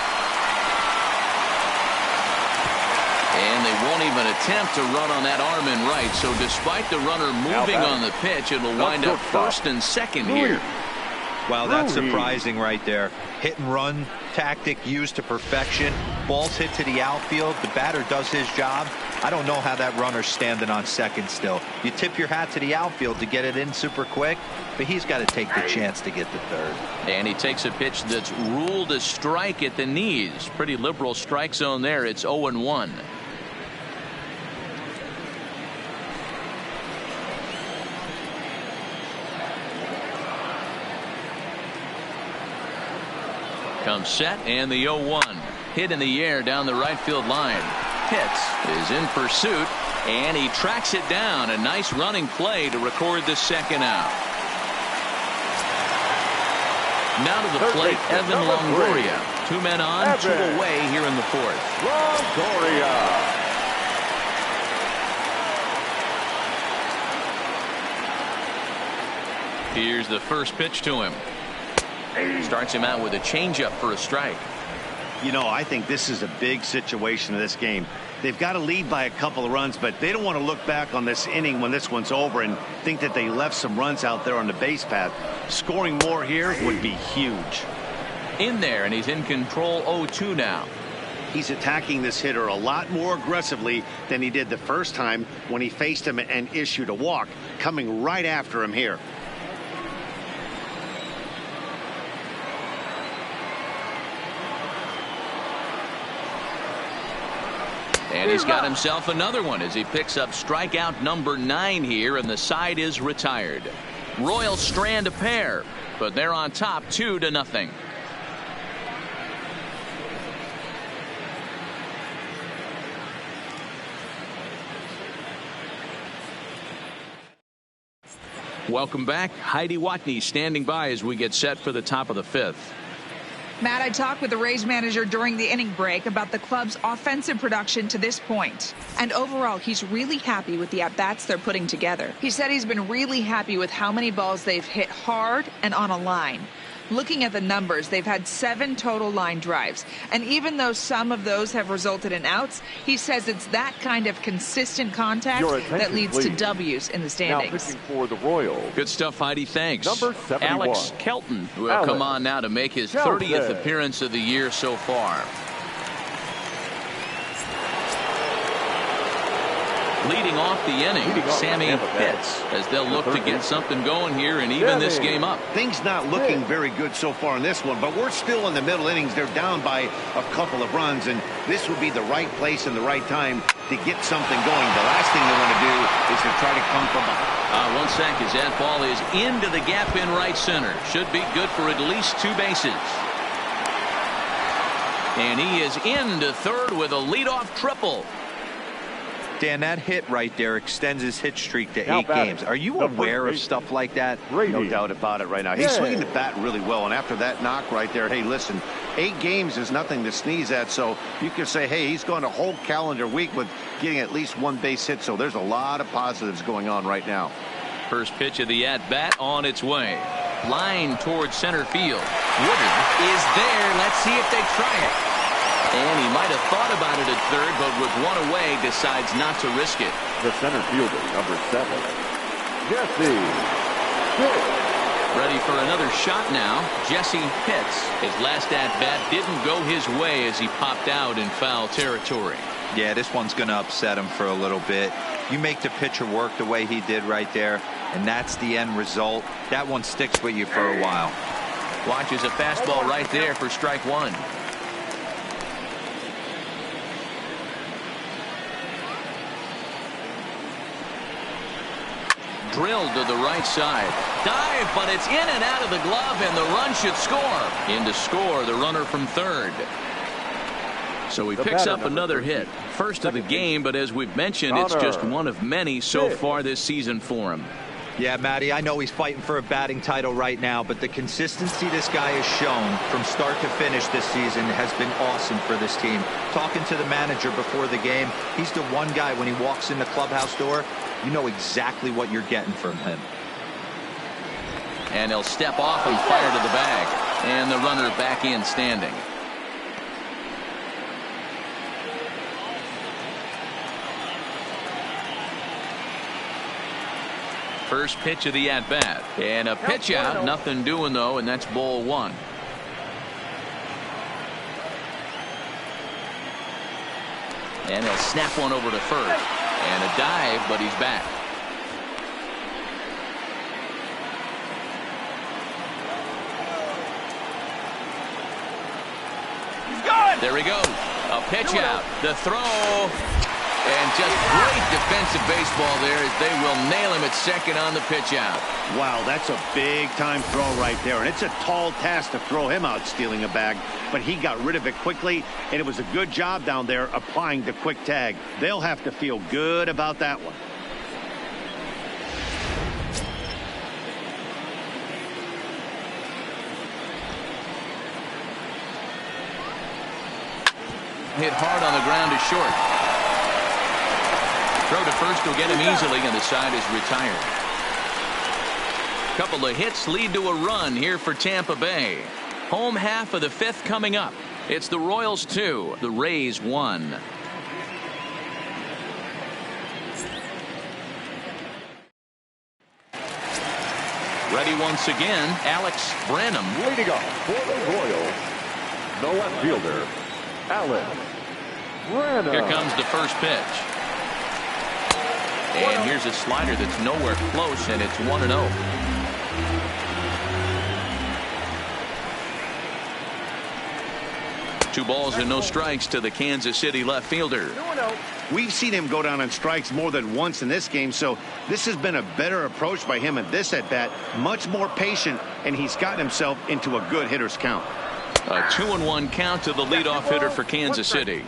And they won't even attempt to run on that arm in right. So despite the runner moving on the pitch, it will wind up first and second here. Wow, that's surprising right there. Hit and run tactic used to perfection. Ball's hit to the outfield. The batter does his job. I don't know how that runner's standing on second still. You tip your hat to the outfield to get it in super quick, but he's got to take the chance to get to third. And he takes a pitch that's ruled a strike at the knees. Pretty liberal strike zone there. It's 0-1. Comes set, and the 0-1. Hit in the air down the right field line. Pitts is in pursuit, and he tracks it down. A nice running play to record the second out. Now to the plate, Evan Longoria. 2 men on, 2 away here in the 4th. Longoria. Here's the first pitch to him. Starts him out with a changeup for a strike. You know, I think this is a big situation in this game. They've got to lead by a couple of runs, but they don't want to look back on this inning when this one's over and think that they left some runs out there on the base path. Scoring more here would be huge. In there, and he's in control. 0-2 now. He's attacking this hitter a lot more aggressively than he did the first time when he faced him and issued a walk, coming right after him here. And he's got himself another one as he picks up strikeout number 9 here, and the side is retired. Royals strand a pair, but they're on top 2-0. Welcome back. Heidi Watney standing by as we get set for the top of the 5th. Matt, I talked with the Rays manager during the inning break about the club's offensive production to this point. And overall, he's really happy with the at-bats they're putting together. He said he's been really happy with how many balls they've hit hard and on a line. Looking at the numbers, they've had 7 total line drives. And even though some of those have resulted in outs, he says it's that kind of consistent contact that leads to W's in the standings. Now pitching for the Royals. Good stuff, Heidi. Thanks. Number 71. Alex Kelton will come on now to make his 30th appearance of the year so far. Leading off the inning, Sammy Pitts, as they'll look to get something going here and even this game up. Things not looking very good so far in this one, but we're still in the middle innings. They're down by a couple of runs, and this would be the right place and the right time to get something going. The last thing they want to do is to try to come from behind. One sack as that ball is into the gap in right center. Should be good for at least 2 bases. And he is into third with a leadoff triple. Dan, that hit right there extends his hit streak to 8 games. Are you aware of stuff like that? No doubt about it right now. He's swinging the bat really well, and after that knock right there, hey, listen, 8 games is nothing to sneeze at, so you can say, hey, he's gone a whole calendar week with getting at least 1 base hit, so there's a lot of positives going on right now. First pitch of the at-bat on its way. Line towards center field. Woodard is there. Let's see if they try it. And he might have thought about it at third, but with 1 away, decides not to risk it. The center fielder, number 7, Jesse Pitts. Ready for another shot now, Jesse Pitts. His last at-bat didn't go his way as he popped out in foul territory. Yeah, this one's going to upset him for a little bit. You make the pitcher work the way he did right there, and that's the end result. That one sticks with you for a while. Watches a fastball right there for strike 1. Drilled to the right side. Dive, but it's in and out of the glove, and the run should score. In to score, the runner from third. So he picks up another hit. First of the game, but as we've mentioned, it's just one of many so far this season for him. Yeah, Matty, I know he's fighting for a batting title right now, but the consistency this guy has shown from start to finish this season has been awesome for this team. Talking to the manager before the game, he's the one guy when he walks in the clubhouse door, you know exactly what you're getting from him. And he'll step off and fire to the bag. And the runner back in standing. First pitch of the at-bat. And a pitch out. Nothing doing, though, and that's ball 1. And he'll snap one over to first. And a dive, but he's back. There he goes. A pitch out. The throw. And just great defensive baseball there as they will nail him at second on the pitch out. Wow, that's a big-time throw right there. And it's a tall task to throw him out stealing a bag. But he got rid of it quickly, and it was a good job down there applying the quick tag. They'll have to feel good about that one. Hit hard on the ground to short. Throw to first will get him easily, and the side is retired. Couple of hits lead to a run here for Tampa Bay. Home half of the 5th coming up. It's the Royals 2, the Rays 1. Ready once again, Alex Branham. Leading off for the Royals, the left fielder, Alex Branham. Here comes the first pitch. And here's a slider that's nowhere close, and it's 1-0. Two balls and no strikes to the Kansas City left fielder. We've seen him go down on strikes more than once in this game, so this has been a better approach by him at this at-bat. Much more patient, and he's gotten himself into a good hitter's count. A 2-1 count to the leadoff hitter for Kansas City.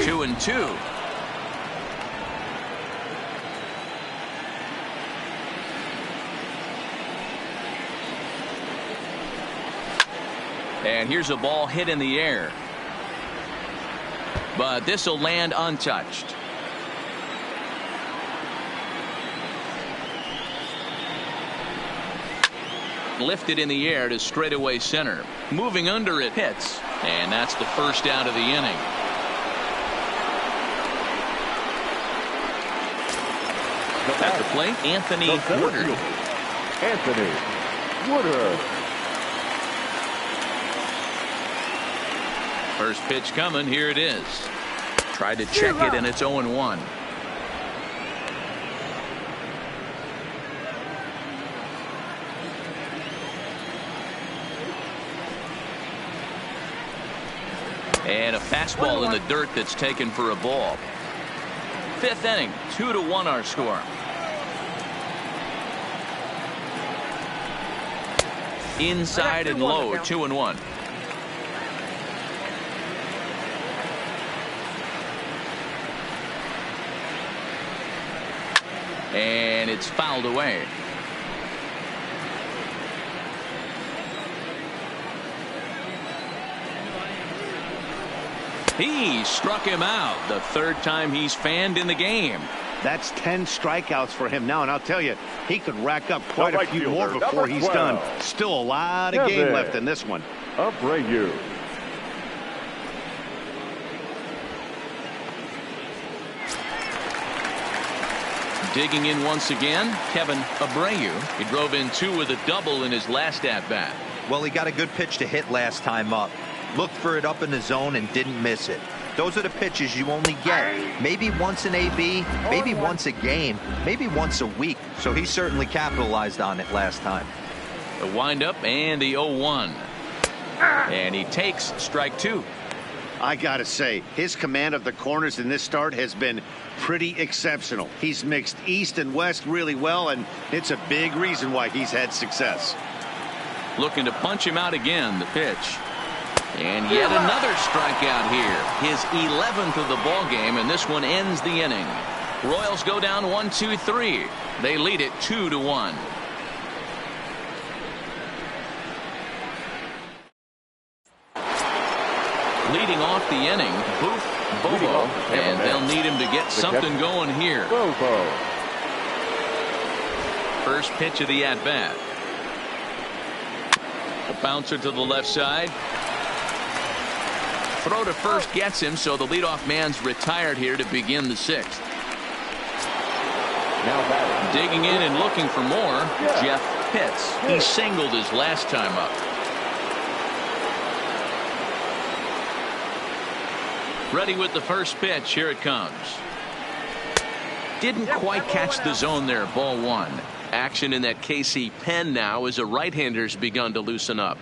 Two and two. And here's a ball hit in the air. But this will land untouched. lifted in the air to straightaway center. Moving under it hits, and that's the first out of the inning. At the plate, Anthony Woodard. Anthony Woodard. First pitch coming. Here it is. Tried to check it, and it's 0-1. And a fastball in the dirt that's taken for a ball. Fifth inning, 2-1 our score. Inside and low, 2-1. And it's fouled away. He struck him out. The third time he's fanned in the game. That's 10 strikeouts for him now, and I'll tell you, he could rack up quite a few more fielder, before he's done. Still a lot of game left in this one. Abreu. Digging in once again, Kevin Abreu. He drove in 2 with a double in his last at-bat. Well, he got a good pitch to hit last time up. Looked for it up in the zone and didn't miss it. Those are the pitches you only get maybe once in AB, maybe once a game, maybe once a week. So he certainly capitalized on it last time. The windup and the 0-1. And he takes strike 2. I gotta say, his command of the corners in this start has been pretty exceptional. He's mixed east and west really well, and it's a big reason why he's had success. Looking to punch him out again. The pitch. And yet another strikeout here. His 11th of the ball game, and this one ends the inning. Royals go down 1-2-3. They lead it 2-1. Leading off the inning, Booth Bobo, and they'll need him to get something going here. Bobo. First pitch of the at-bat. A bouncer to the left side. Throw to first gets him, so the leadoff man's retired here to begin the 6th. Now digging in and looking for more, Jeff Pitts. He singled his last time up. Ready with the first pitch. Here it comes. Didn't quite catch the zone there. Ball 1. Action in that KC pen now as a right-hander's begun to loosen up.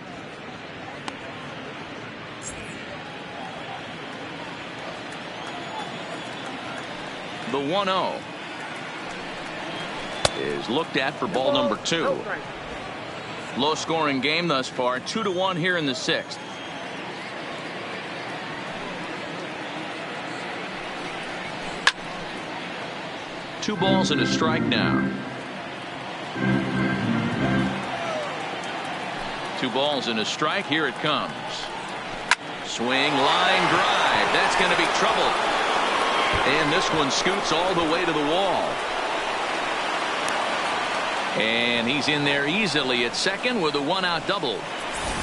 The 1-0 is looked at for ball number 2. Low scoring game thus far. 2-1 here in the 6th. Two balls and a strike now. 2 balls and a strike. Here it comes. Swing, line drive. That's going to be trouble. And this one scoots all the way to the wall. And he's in there easily at second with a 1-out double.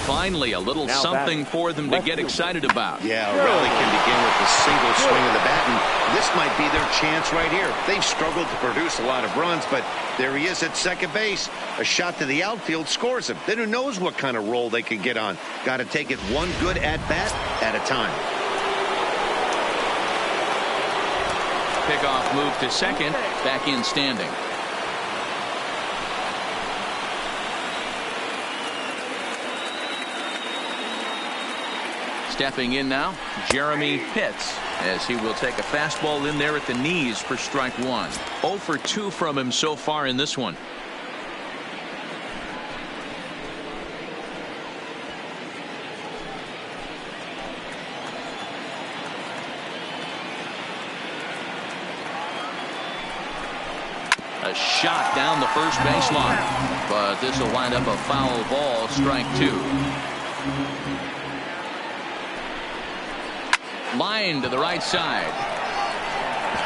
Finally, a little something for them to get excited about. Yeah, a rally can begin with a single swing of the bat, and this might be their chance right here. They've struggled to produce a lot of runs, but there he is at second base. A shot to the outfield scores him. Then who knows what kind of roll they can get on. Got to take it one good at-bat at a time. Pickoff move to second. Back in standing. Stepping in now, Jeremy Pitts, as he will take a fastball in there at the knees for strike 1. 0 for 2 from him so far in this one. A shot down the first baseline, but this will wind up a foul ball. Strike 2. Line to the right side.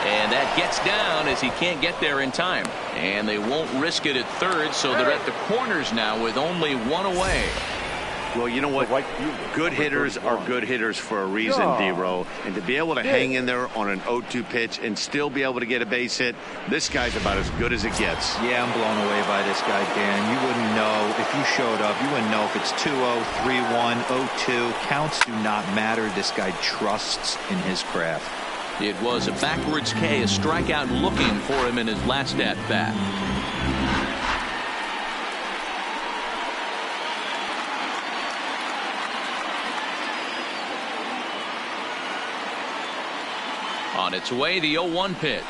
And that gets down as he can't get there in time. And they won't risk it at third, so they're at the corners now with only one away. Well, you know what? Good hitters are good hitters for a reason, D-Row. And to be able to hang in there on an 0-2 pitch and still be able to get a base hit, this guy's about as good as it gets. Yeah, I'm blown away by this guy, Dan. You wouldn't know if you showed up. You wouldn't know if it's 2-0, 3-1, 0-2. Counts do not matter. This guy trusts in his craft. It was a backwards K, a strikeout looking for him in his last at bat. On its way, the 0-1 pitch.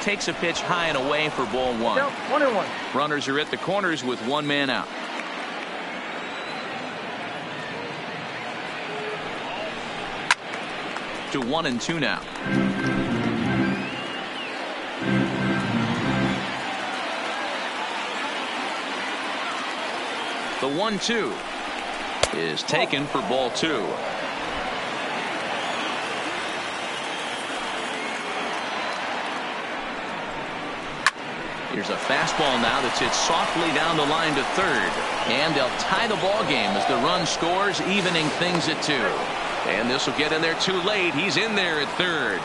Takes a pitch high and away for ball one. 1-1. Runners are at the corners with one man out. To 1-2 now. The 1-2 is taken for ball two. Here's a fastball now that's hit softly down the line to third. And they'll tie the ball game as the run scores, evening things at 2. And this will get in there too late. He's in there at third.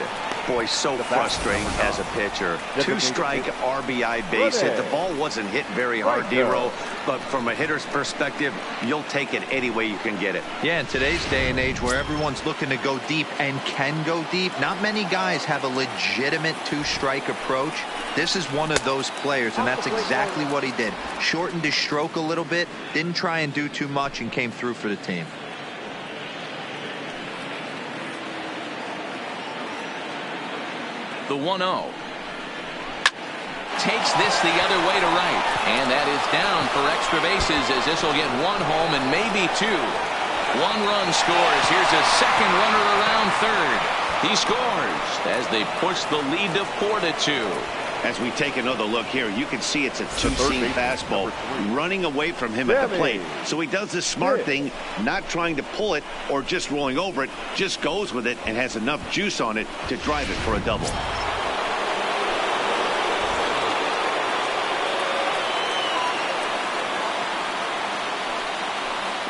Boy, so frustrating as a pitcher. 2-strike RBI base hit. The ball wasn't hit very hard, D-Row, but from a hitter's perspective, you'll take it any way you can get it. Yeah, in today's day and age where everyone's looking to go deep and can go deep, not many guys have a legitimate 2-strike approach. This is one of those players, and that's exactly what he did. Shortened his stroke a little bit, didn't try and do too much, and came through for the team. The 1-0. Takes this the other way to right. And that is down for extra bases as this will get one home and maybe two. One run scores. Here's a second runner around third. He scores as they push the lead to 4-2. As we take another look here, you can see it's a two-seam fastball running away from him at the plate. So he does the smart thing, not trying to pull it or just rolling over it, just goes with it and has enough juice on it to drive it for a double.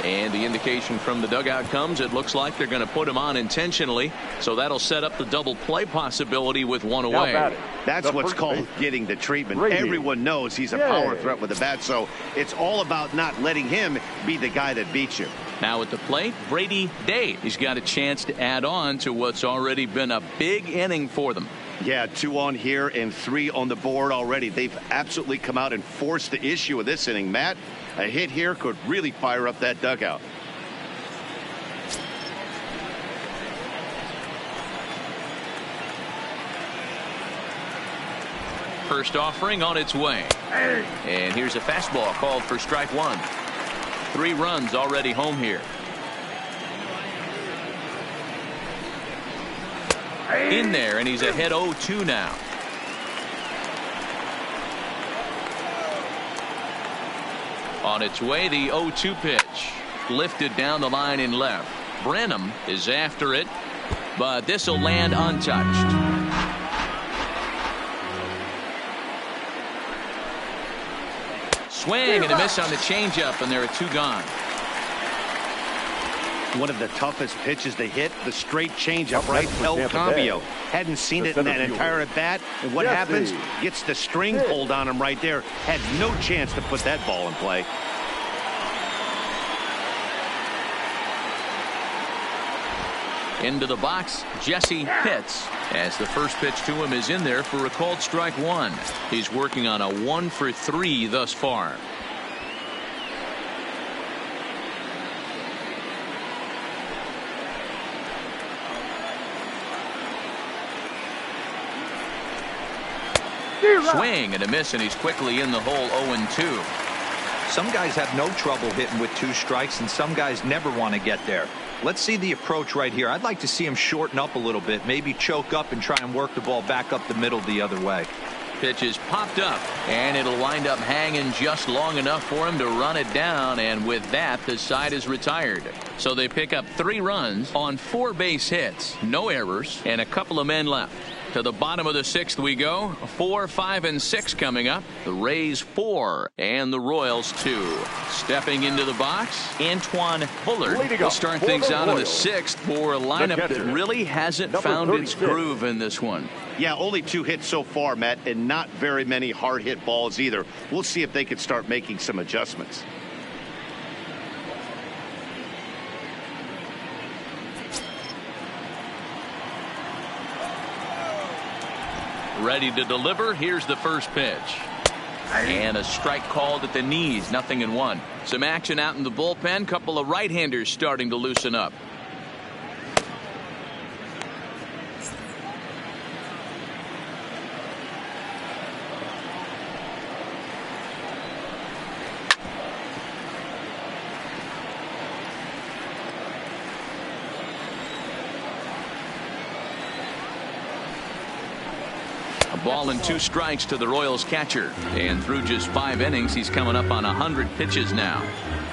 And the indication from the dugout comes, it looks like they're going to put him on intentionally. So that'll set up the double play possibility with one away. That's what's called getting the treatment. Everyone knows he's a power threat with the bat, so it's all about not letting him be the guy that beats you. Now at the plate, Brady Day. He's got a chance to add on to what's already been a big inning for them. Yeah, 2 on here and 3 on the board already. They've absolutely come out and forced the issue of this inning. Matt, a hit here could really fire up that dugout. First offering on its way. And here's a fastball called for strike one. 3 runs already home here. In there, and he's ahead 0-2 now. On its way, the 0-2 pitch. Lifted down the line in left. Brenham is after it, but this will land untouched. Swing and a miss on the changeup, and there are 2 gone. One of the toughest pitches to hit, the straight changeup, right? El Cambio. Hadn't seen it in that entire at bat. And what happens? Gets the string pulled on him right there. Had no chance to put that ball in play. Into the box, Jesse Pitts, as the first pitch to him is in there for a called strike one. He's working on a 1-for-3 thus far. Swing and a miss, and he's quickly in the hole 0-2. Some guys have no trouble hitting with 2 strikes, and some guys never want to get there. Let's see the approach right here. I'd like to see him shorten up a little bit, maybe choke up and try and work the ball back up the middle the other way. Pitch is popped up, and it'll wind up hanging just long enough for him to run it down, and with that, the side is retired. So they pick up 3 runs on 4 base hits, no errors, and a couple of men left. To the bottom of the 6th we go. 4, 5, and 6 coming up. The Rays 4 and the Royals 2. Stepping into the box, Antoine Bullard will start things out in the 6th for a lineup that really hasn't found its groove in this one. Yeah, only 2 hits so far, Matt, and not very many hard hit balls either. We'll see if they can start making some adjustments. Ready to deliver. Here's the first pitch. And a strike called at the knees. 0-1. Some action out in the bullpen. Couple of right-handers starting to loosen up. Ball and 2 strikes to the Royals catcher. And through just 5 innings, he's coming up on 100 pitches now.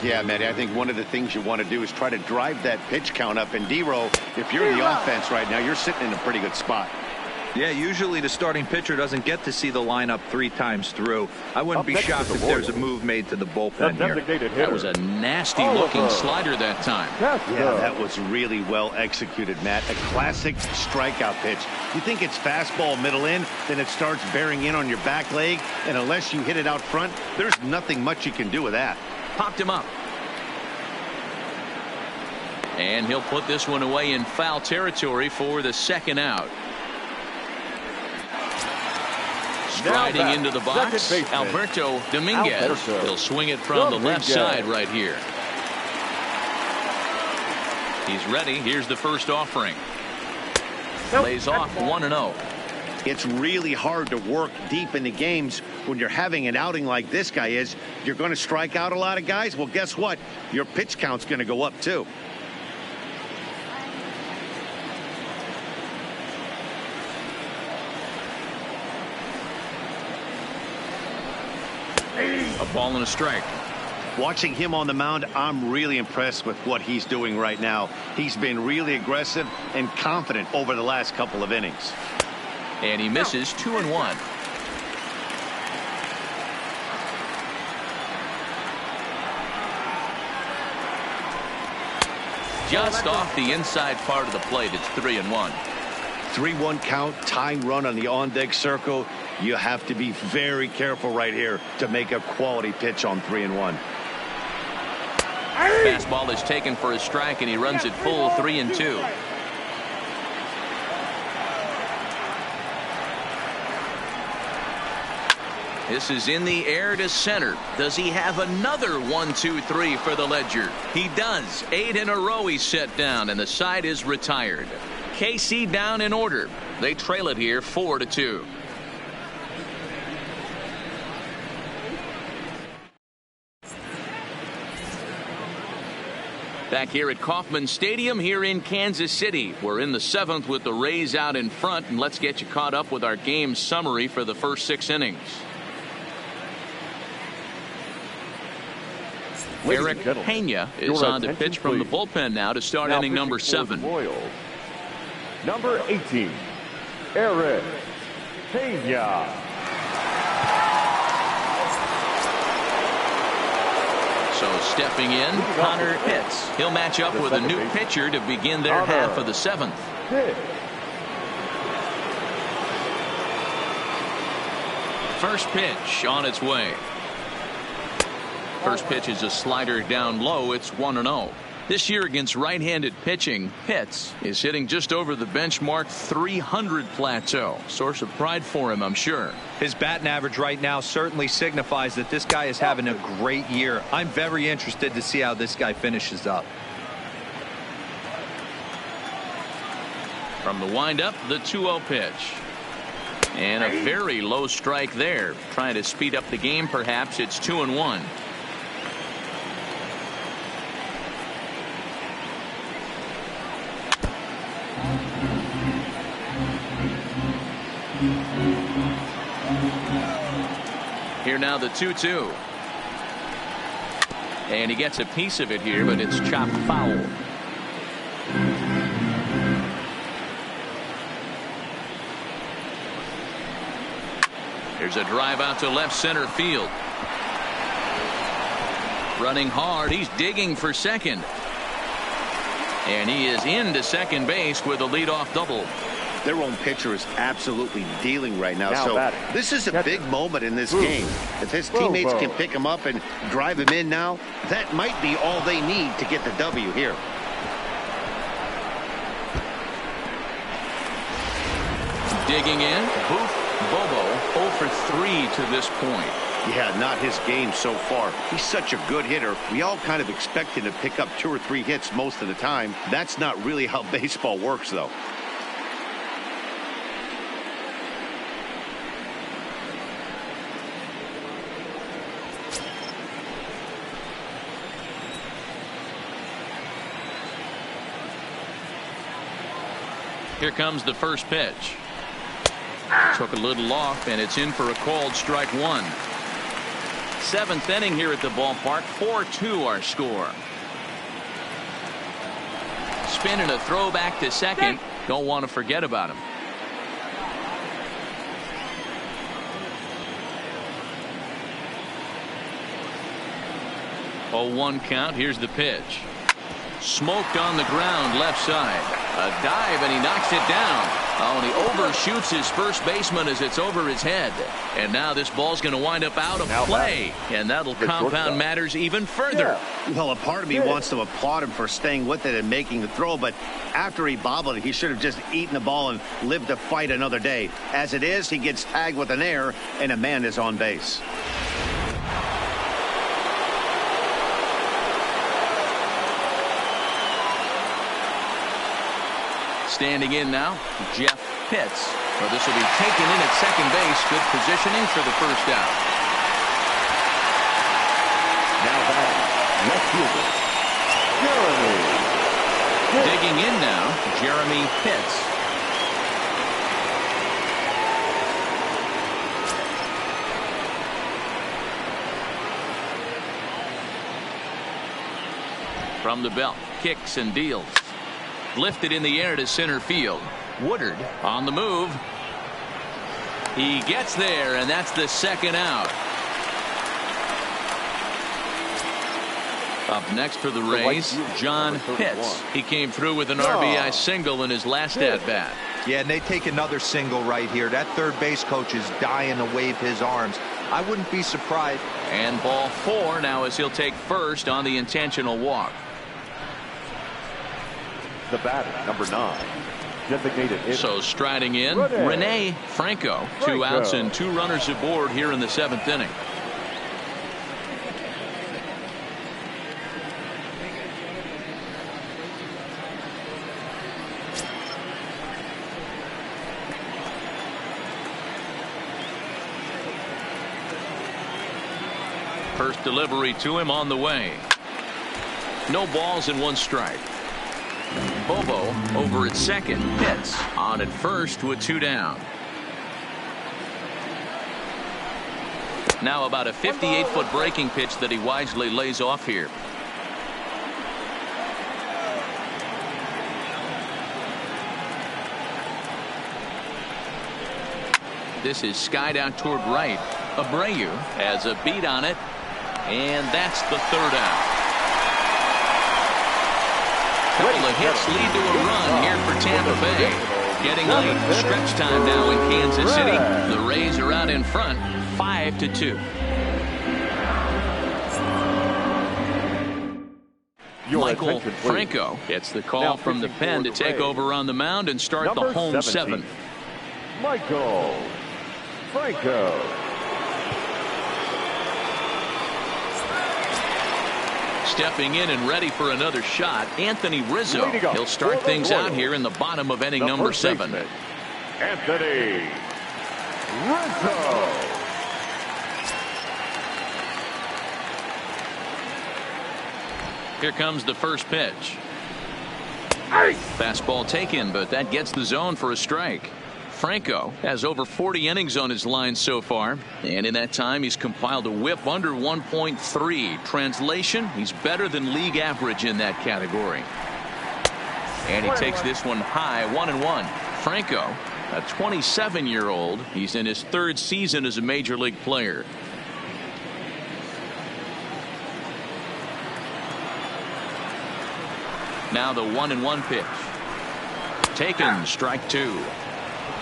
Yeah, Matty, I think one of the things you want to do is try to drive that pitch count up. And D-Row, if you're the offense right now, you're sitting in a pretty good spot. Yeah, usually the starting pitcher doesn't get to see the lineup 3 times through. I wouldn't be shocked if there's a move made to the bullpen here. That was a nasty-looking slider that time. Yeah, that was really well executed, Matt. A classic strikeout pitch. You think it's fastball middle in, then it starts bearing in on your back leg, and unless you hit it out front, there's nothing much you can do with that. Popped him up. And he'll put this one away in foul territory for the 2nd out. Striding into the box, Alberto Dominguez. He'll swing it from the left side right here. He's ready. Here's the first offering. Lays off 1-0. It's really hard to work deep into games when you're having an outing like this guy is. You're going to strike out a lot of guys. Well, guess what? Your pitch count's going to go up too. A ball and a strike. Watching him on the mound, I'm really impressed with what he's doing right now. He's been really aggressive and confident over the last couple of innings. And he misses 2-1. Just off the inside part of the plate. It's 3-1. 3-1 count, tying run on the on-deck circle. You have to be very careful right here to make a quality pitch on 3-1. Fastball is taken for a strike, and he runs it full 3-2. This is in the air to center. Does he have another 1-2-3 for the Ledger? He does. 8 in a row he's set down, and the side is retired. KC down in order. They trail it here 4-2. Back here at Kauffman Stadium here in Kansas City. We're in the 7th with the Rays out in front, and let's get you caught up with our game summary for the first 6 innings. Eric Pena is on to pitch from the bullpen now to start inning number 7. Number 18, Eric Pena. So stepping in, Connor Pitts. He'll match up with a new pitcher to begin their half of the 7th. First pitch on its way. First pitch is a slider down low. It's 1-0. This year against right-handed pitching, Pitts is hitting just over the benchmark 300 plateau. Source of pride for him, I'm sure. His batting average right now certainly signifies that this guy is having a great year. I'm very interested to see how this guy finishes up. From the windup, the 2-0 pitch. And a very low strike there. Trying to speed up the game, perhaps. It's 2-1. Here now the 2-2. And he gets a piece of it here, but it's chopped foul. There's a drive out to left center field. Running hard, he's digging for second. And he is into second base with a leadoff double. Their own pitcher is absolutely dealing right now. Now so batting. this is a Catcher. big moment in this Boom. game. If his teammates Boom. can pick him up and drive him in now, that might be all they need to get the W here. Digging in, Booth Bobo 0 for 3 to this point. Yeah, not his game so far. He's such a good hitter. We all kind of expect him to pick up 2 or 3 hits most of the time. That's not really how baseball works, though. Here comes the first pitch. Took a little off, and it's in for a called strike 1. 7th inning here at the ballpark. 4-2 our score. Spinning a throw back to second. Don't want to forget about him. Oh, 1 count. Here's the pitch. Smoked on the ground left side. A dive, and he knocks it down. Oh, and he overshoots his first baseman as it's over his head. And now this ball's going to wind up out of play. And that'll compound matters even further. Well, a part of me wants to applaud him for staying with it and making the throw, but after he bobbled it, he should have just eaten the ball and lived to fight another day. As it is, he gets tagged with an error, and a man is on base. Standing in now, Jeff Pitts. Well, this will be taken in at second base. Good positioning for the first out. Now batting, left fielder, Jeremy. Digging in now, Jeremy Pitts. From the belt, kicks and deals. Lifted in the air to center field. Woodard on the move. He gets there, and that's the second out. Up next for the Rays, John Pitts. He came through with an RBI single in his last at-bat. Yeah, and they take another single right here. That third base coach is dying to wave his arms. I wouldn't be surprised. And ball 4 now as he'll take first on the intentional walk. The batter, number 9. Designated hitter. So striding in, Rene Franco. 2 outs and 2 runners aboard here in the 7th inning. First delivery to him on the way. No balls and 1 strike. Bobo over at second. Pitts on at first with 2 down. Now about a 58-foot breaking pitch that he wisely lays off here. This is skied out toward right. Abreu has a beat on it, and that's the 3rd out. Couple of hits lead to a run here for Tampa Bay. Getting late. Stretch time now in Kansas City. The Rays are out in front, 5-2. Michael Franco gets the call from the pen to take over on the mound and start the home 7th. Michael Franco. Stepping in and ready for another shot, Anthony Rizzo. He'll start things out here in the bottom of inning number 7. Anthony Rizzo. Here comes the first pitch. Fastball taken, but that gets the zone for a strike. Franco has over 40 innings on his line so far, and in that time he's compiled a whip under 1.3. Translation, he's better than league average in that category. And he takes this one high, 1-1. Franco A 27-year-old. He's in his third season as a major league player. Now the 1-1 pitch. Taken, strike two.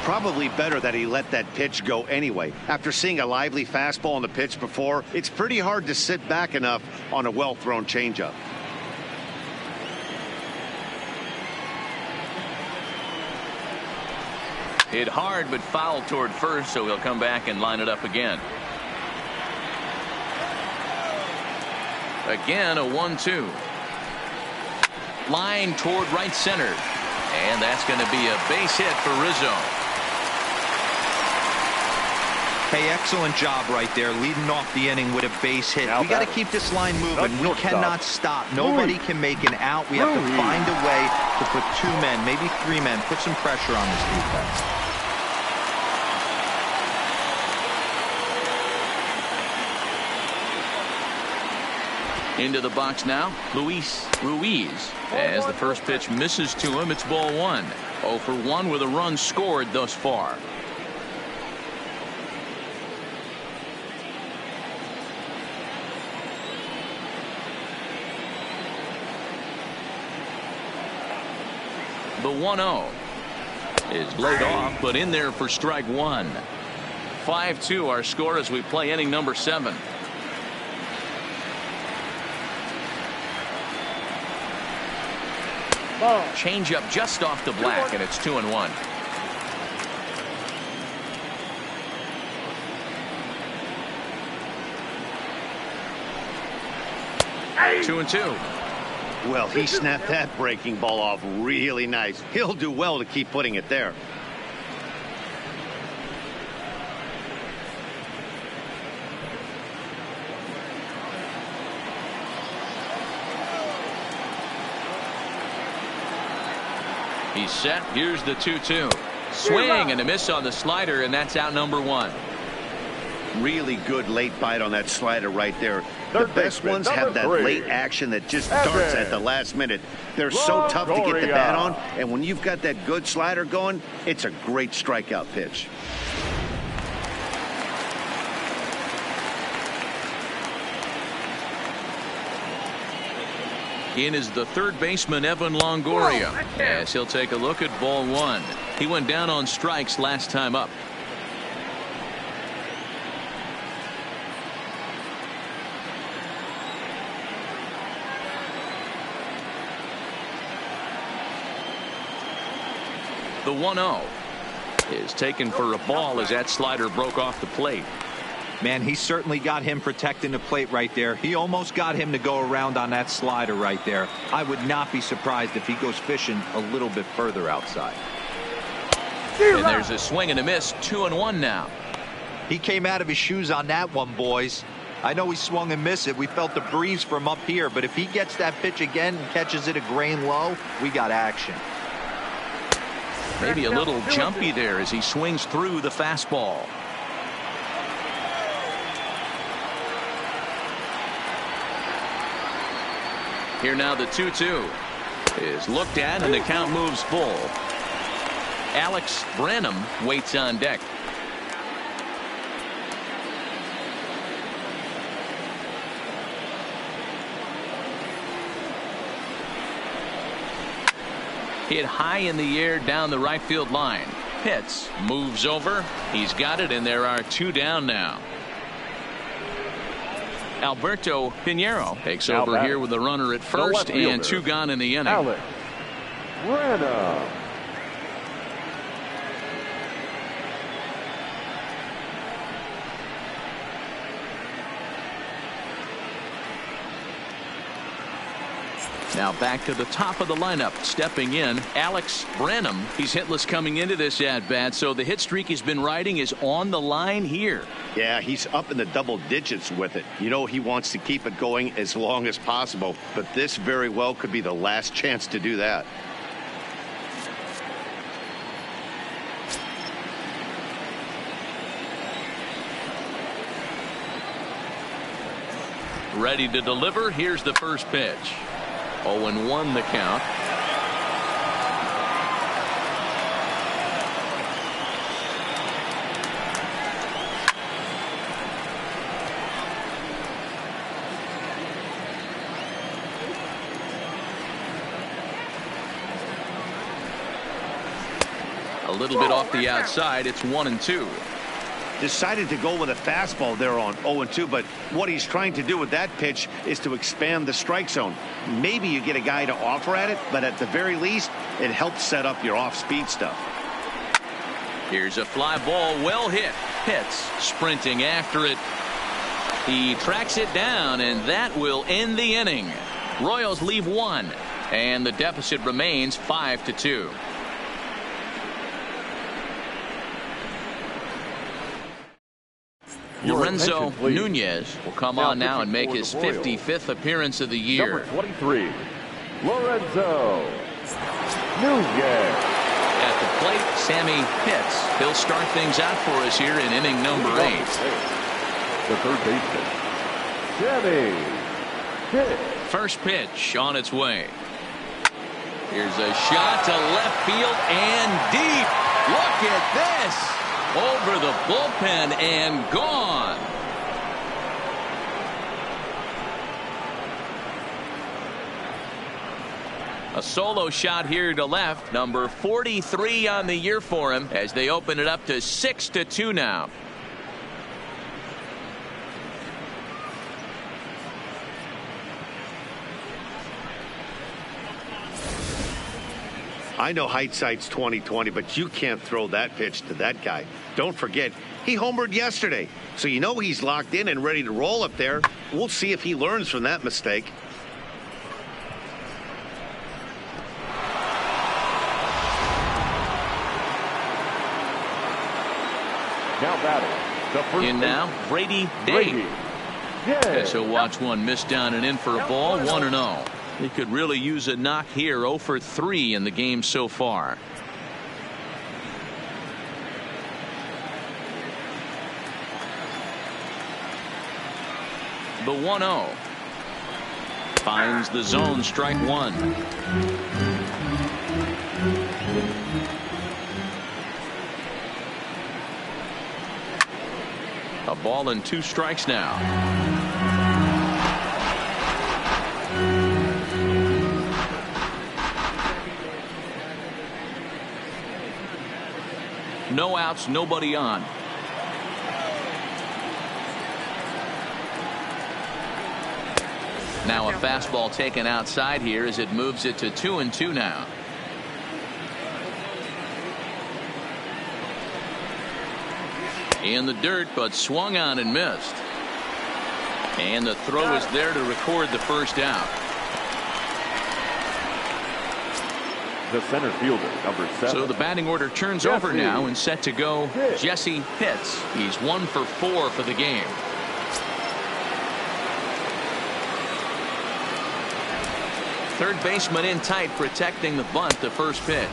Probably better that he let that pitch go anyway. After seeing a lively fastball on the pitch before, it's pretty hard to sit back enough on a well-thrown changeup. Hit hard but foul toward first, so he'll come back and line it up again. Again, a 1-2. Line toward right center. And that's going to be a base hit for Rizzo. Hey, excellent job right there, leading off the inning with a base hit. We got to keep this line moving. We cannot stop. Nobody can make an out. We have to find a way to put 2 men, maybe 3 men, put some pressure on this defense. Into the box now, Luis Ruiz. As the first pitch misses to him, it's ball 1. 0 for 1 with a run scored thus far. The 1-0 is laid off, but in there for strike 1. 5-2 our score as we play inning number 7. Change up just off the black, and it's 2-1. Hey. 2-2. Well, he snapped that breaking ball off really nice. He'll do well to keep putting it there. He's set. Here's the 2-2. Swing and a miss on the slider, and that's out number 1. Really good late bite on that slider right there. The best ones have that late action that just darts at the last minute. They're so tough to get the bat on, and when you've got that good slider going, it's a great strikeout pitch. In is the third baseman, Evan Longoria, as he'll take a look at ball 1. He went down on strikes last time up. The 1-0 is taken for a ball as that slider broke off the plate. Man, he certainly got him protecting the plate right there. He almost got him to go around on that slider right there. I would not be surprised if he goes fishing a little bit further outside. And there's a swing and a miss. 2-1 now. He came out of his shoes on that one, boys. I know he swung and missed it. We felt the breeze from up here, but if he gets that pitch again and catches it a grain low, we got action. Maybe a little jumpy there as he swings through the fastball. Here now the 2-2 is looked at, and the count moves full. Alex Branham waits on deck. Hit high in the air down the right field line. Pitts moves over. He's got it, and there are 2 down now. Alberto Pinheiro takes over here with a runner at first and 2 gone in the inning. Alex Branham. Now back to the top of the lineup. Stepping in, Alex Branham. He's hitless coming into this at-bat, so the hit streak he's been riding is on the line here. Yeah, he's up in the double digits with it. You know, he wants to keep it going as long as possible, but this very well could be the last chance to do that. Ready to deliver. Here's the first pitch. 0-1 the count. little bit off the outside. It's 1-2. Decided to go with a fastball there on 0-2, but what he's trying to do with that pitch is to expand the strike zone. Maybe you get a guy to offer at it, but at the very least, it helps set up your off-speed stuff. Here's a fly ball, well hit. Pitts sprinting after it. He tracks it down, and that will end the inning. Royals leave one, and the deficit remains 5-2. Lorenzo Nunez will come on now and make his 55th appearance of the year. Number 23, Lorenzo Nunez. At the plate, Sammy Pitts. He'll start things out for us here in inning number 8. The third baseman, Sammy Pitts. First pitch on its way. Here's a shot to left field and deep. Look at this. Over the bullpen and gone. A solo shot here to left. Number 43 on the year for him as they open it up to 6-2 now. I know hindsight's 20/20, but you can't throw that pitch to that guy. Don't forget, he homered yesterday, so you know he's locked in and ready to roll up there. We'll see if he learns from that mistake. Now batting, the first In now, Brady Day. Guess he'll watch one miss down and in for a ball. 1-0. He could really use a knock here. 0 for 3 in the game so far. The 1-0 finds the zone, strike one. A ball and 2 strikes now. No outs, nobody on. Now a fastball taken outside here as it moves it to 2-2 now. In the dirt, but swung on and missed. And the throw is there to record the first out. The center fielder, number 7. So the batting order turns over now and set to go Jesse Pitts. He's 1 for 4 for the game. Third baseman in tight, protecting the bunt. The first pitch.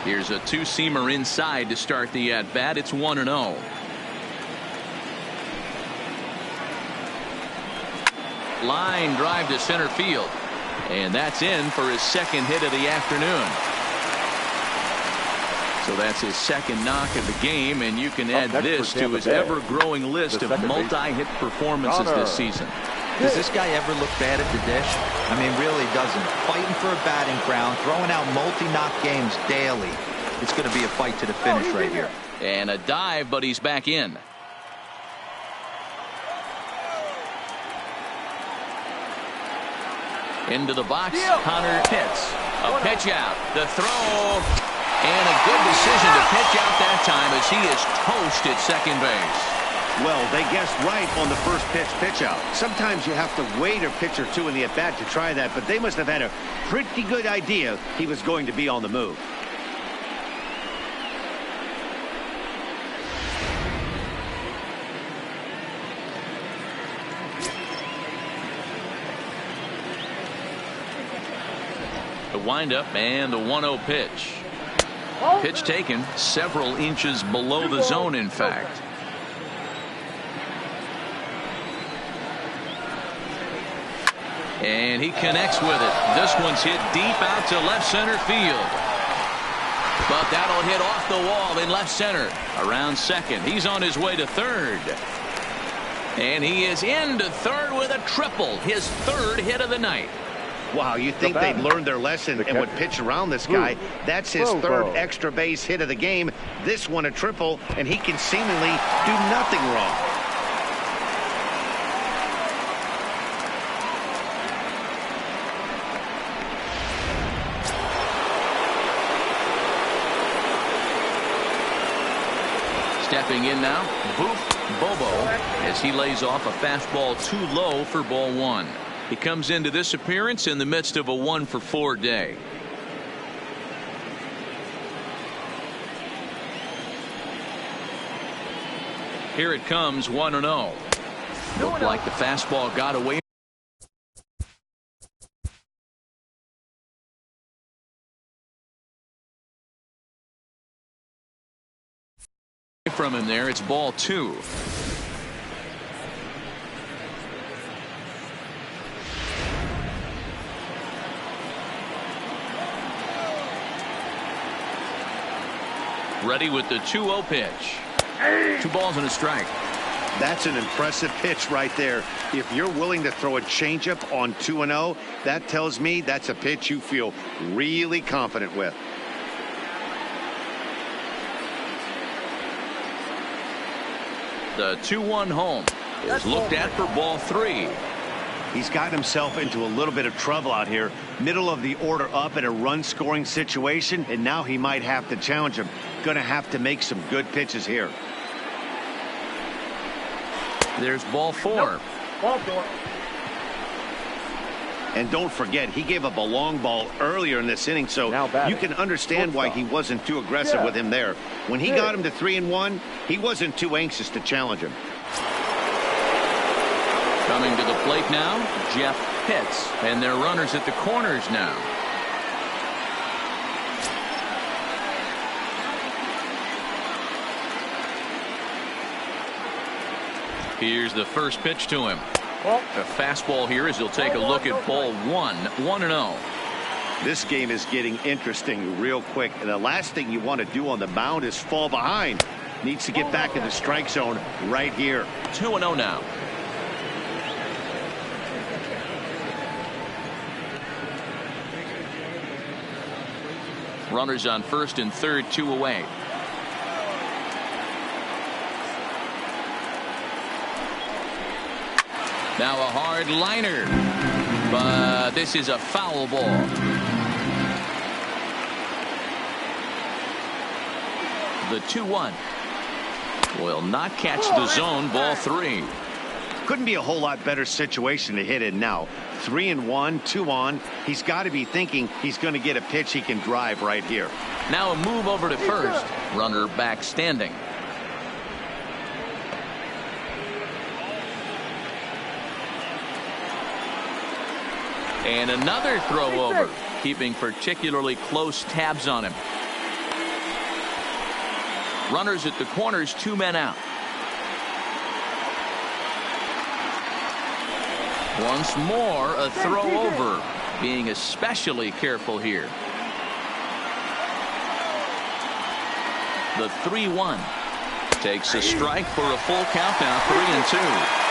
Here's a 2-seamer inside to start the at bat. It's 1-0. Line drive to center field. And that's in for his second hit of the afternoon. So that's his second knock of the game, and you can add this to his ever-growing list of multi-hit performances this season. Does this guy ever look bad at the dish? I mean, really doesn't. Fighting for a batting crown, throwing out multi-knock games daily. It's going to be a fight to the finish right here. And a dive, but he's back in. Into the box, Connor Pitts. A pitch out. The throw. And a good decision to pitch out that time as he is toast at second base. Well, they guessed right on the first pitch out. Sometimes you have to wait a pitch or two in the at-bat to try that, but they must have had a pretty good idea he was going to be on the move. The windup and the 1-0 pitch. Pitch taken several inches below the zone, in fact. And he connects with it. This one's hit deep out to left center field. But that'll hit off the wall in left center. Around second. He's on his way to third. And he is into third with a triple. His third hit of the night. Wow, you think they'd learned their lesson and would pitch around this guy. That's his third extra base hit of the game. This one a triple, and he can seemingly do nothing wrong. Stepping in now, Boof Bobo, as he lays off a fastball too low for ball one. He comes into this appearance in the midst of a 1-for-4 day. Here it comes, 1-0. Looked like the fastball got away from him there. It's ball two. Ready with the 2-0 pitch. 2 balls and a strike. That's an impressive pitch right there. If you're willing to throw a changeup on 2-0, that tells me that's a pitch you feel really confident with. The 2-1 home is looked at for ball 3. He's gotten himself into a little bit of trouble out here. Middle of the order up in a run-scoring situation, and now he might have to challenge him. Going to have to make some good pitches here. There's ball 4. Nope. Ball 4. And don't forget, he gave up a long ball earlier in this inning, so you can understand why he wasn't too aggressive with him there. When he got him to 3-1, he wasn't too anxious to challenge him. Coming to the plate now, Jeff Pitts, and their runners at the corners now. Here's the first pitch to him. A fastball here as he'll take a look at ball 1, 1-0. This game is getting interesting real quick, and the last thing you want to do on the mound is fall behind. Needs to get back in the strike zone right here. 2-0 now. Runners on first and third, 2 away. Now a hard liner, but this is a foul ball. The 2-1 will not catch the zone. Ball 3. Couldn't be a whole lot better situation to hit in now. 3-1, 2 on. He's got to be thinking he's going to get a pitch he can drive right here. Now a move over to first. Runner back standing. And another throw over, keeping particularly close tabs on him. Runners at the corners, 2 men out. Once more, a throw over, being especially careful here. The 3-1 takes a strike for a full count now, 3-2.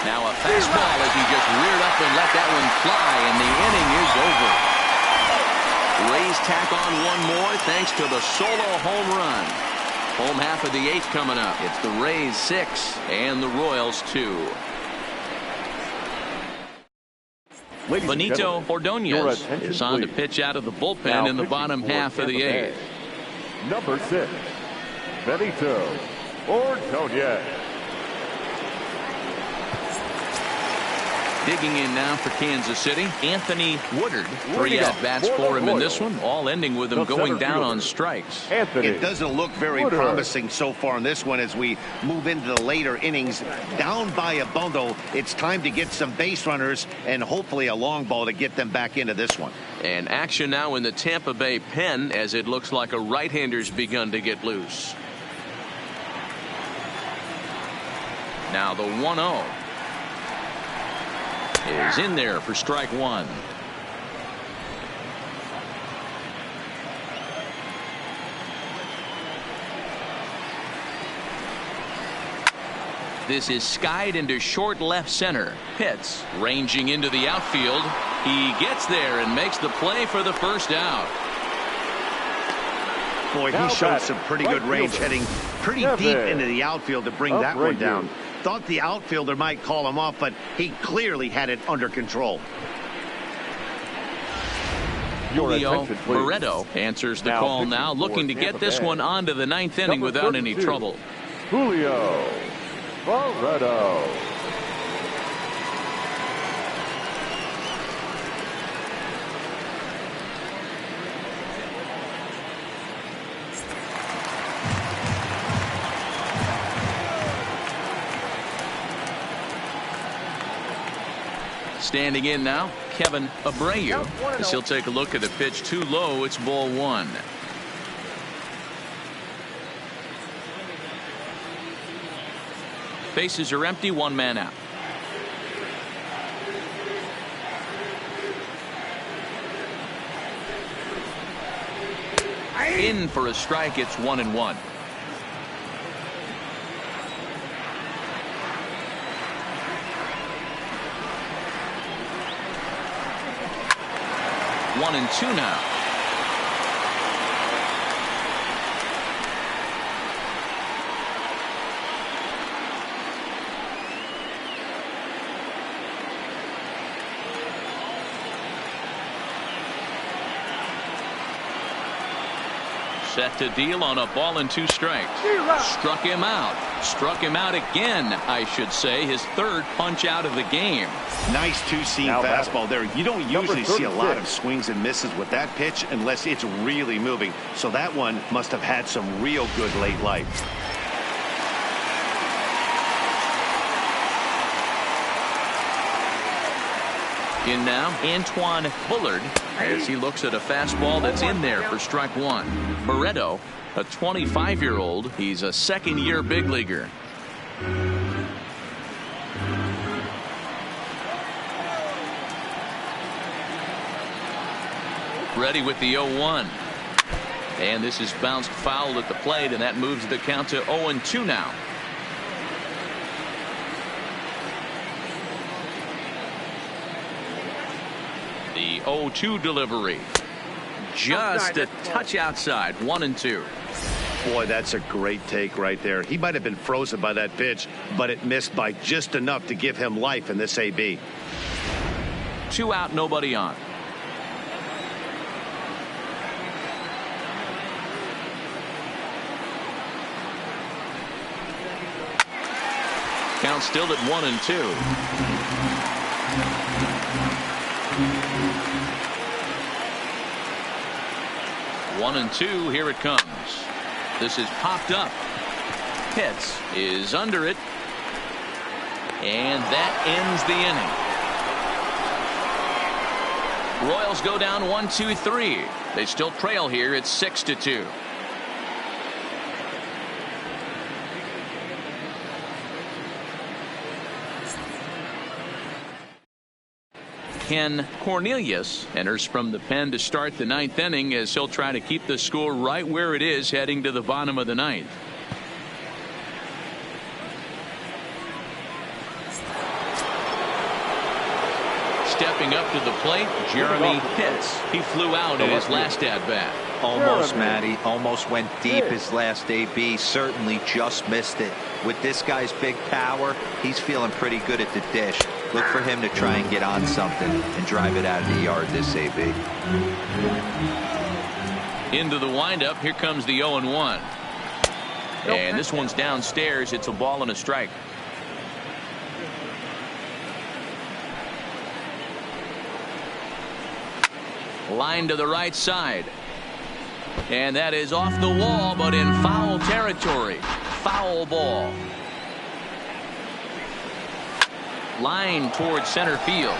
Now a fastball as he just reared up and let that one fly, and the inning is over. Rays tack on one more thanks to the solo home run. Home half of the 8th coming up. It's the Rays 6 and the Royals 2. Benito Ordonez is on to pitch out of the bullpen in the bottom half of the 8th. Number 6, Benito Ordonez. Digging in now for Kansas City, Anthony Woodard. 3 at-bats for him in this one, all ending with him going down on strikes. It doesn't look very promising so far in this one as we move into the later innings. Down by a bundle, it's time to get some base runners and hopefully a long ball to get them back into this one. And action now in the Tampa Bay pen as it looks like a right-hander's begun to get loose. Now the 1-0. Is in there for strike 1. This is skied into short left center. Pitts ranging into the outfield. He gets there and makes the play for the first out. Boy, he showed some pretty good range, heading pretty deep into the outfield to bring that one down. Thought the outfielder might call him off, but he clearly had it under control. Julio Barreto answers the call now, looking to get this one onto the ninth inning without any trouble. Julio Barreto. Standing in now, Kevin Abreu. As he'll take a look at the pitch too low. It's ball one. Bases are empty, one man out. In for a strike. It's 1-1. One and two now. Set to deal on a ball and two strikes. Struck him out. Struck him out again, I should say. His third punch out of the game. Nice two-seam fastball there. You don't usually see a lot of swings and misses with that pitch unless it's really moving. So that one must have had some real good late life. In now, Antoine Bullard, as he looks at a fastball that's in there for strike one. Barreto, a 25-year-old. He's a second-year big leaguer. Ready with the 0-1. And this is bounced foul at the plate, and that moves the count to 0-2 now. The 0-2 delivery. Just a touch outside. 1-2. Boy, that's a great take right there. He might have been frozen by that pitch, but it missed by just enough to give him life in this AB. 2 out, nobody on. Count still at 1-2. 1-2. Here it comes. This is popped up. Pitts is under it. And that ends the inning. Royals go down 1-2-3. They still trail here. It's 6-2. Ken Cornelius enters from the pen to start the ninth inning, as he'll try to keep the score right where it is heading to the bottom of the ninth. Stepping up to the plate, Jeremy Pitts. He flew out in his last at-bat. Almost, Matty. Almost went deep his last AB. Certainly just missed it. With this guy's big power, he's feeling pretty good at the dish. Look for him to try and get on something and drive it out of the yard this AB. Into the windup. Here comes the 0-1. And this one's downstairs. It's a ball and a strike. Line to the right side. And that is off the wall, but in foul territory. Foul ball. Line towards center field.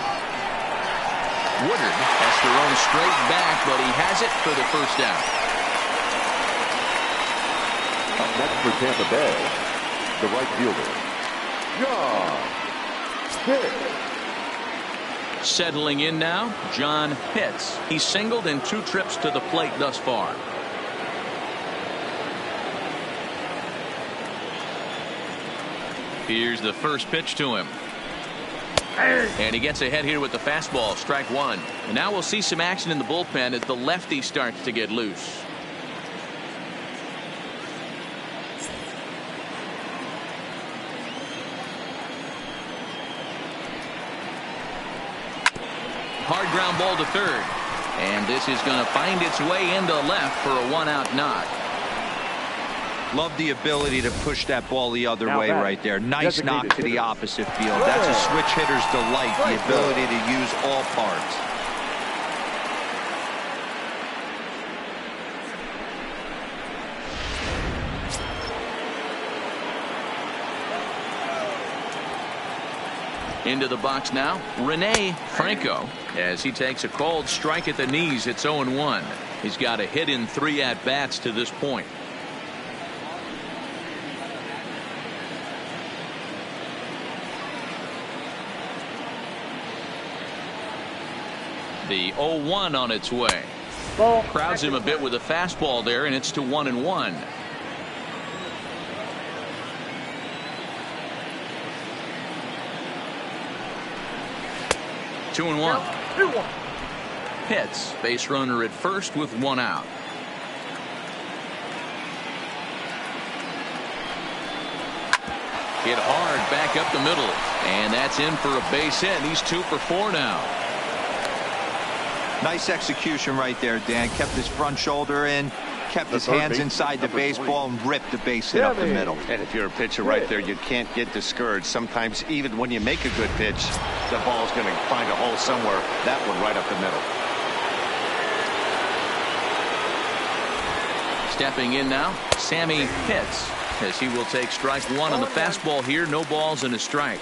Woodard has to run straight back, but he has it for the first out. Up next for Tampa Bay, the right fielder, John Pitts. Settling in now, John Pitts. He's singled in 2 trips to the plate thus far. Here's the first pitch to him. And he gets ahead here with the fastball, strike one. And now we'll see some action in the bullpen as the lefty starts to get loose. Hard ground ball to third. And this is going to find its way into left for a one-out knock. Love the ability to push that ball the other way right there. Nice knock to the opposite field. That's a switch hitter's delight, the ability to use all parts. Into the box now, Rene Franco, as he takes a called strike at the knees. It's 0-1. He's got a hit in 3 at-bats to this point. The 0-1 on its way. Crowds him a bit with a fastball there, and it's to 1-1. Two and one. Hits, base runner at first with one out. Hit hard back up the middle, and that's in for a base hit. He's 2 for 4 now. Nice execution right there, Dan. Kept his front shoulder in, kept his hands inside the baseball, and ripped the base hit up the middle. And if you're a pitcher right there, you can't get discouraged. Sometimes even when you make a good pitch, the ball's going to find a hole somewhere. That one right up the middle. Stepping in now, Sammy Pitts, as he will take strike one on the fastball here. No balls and a strike.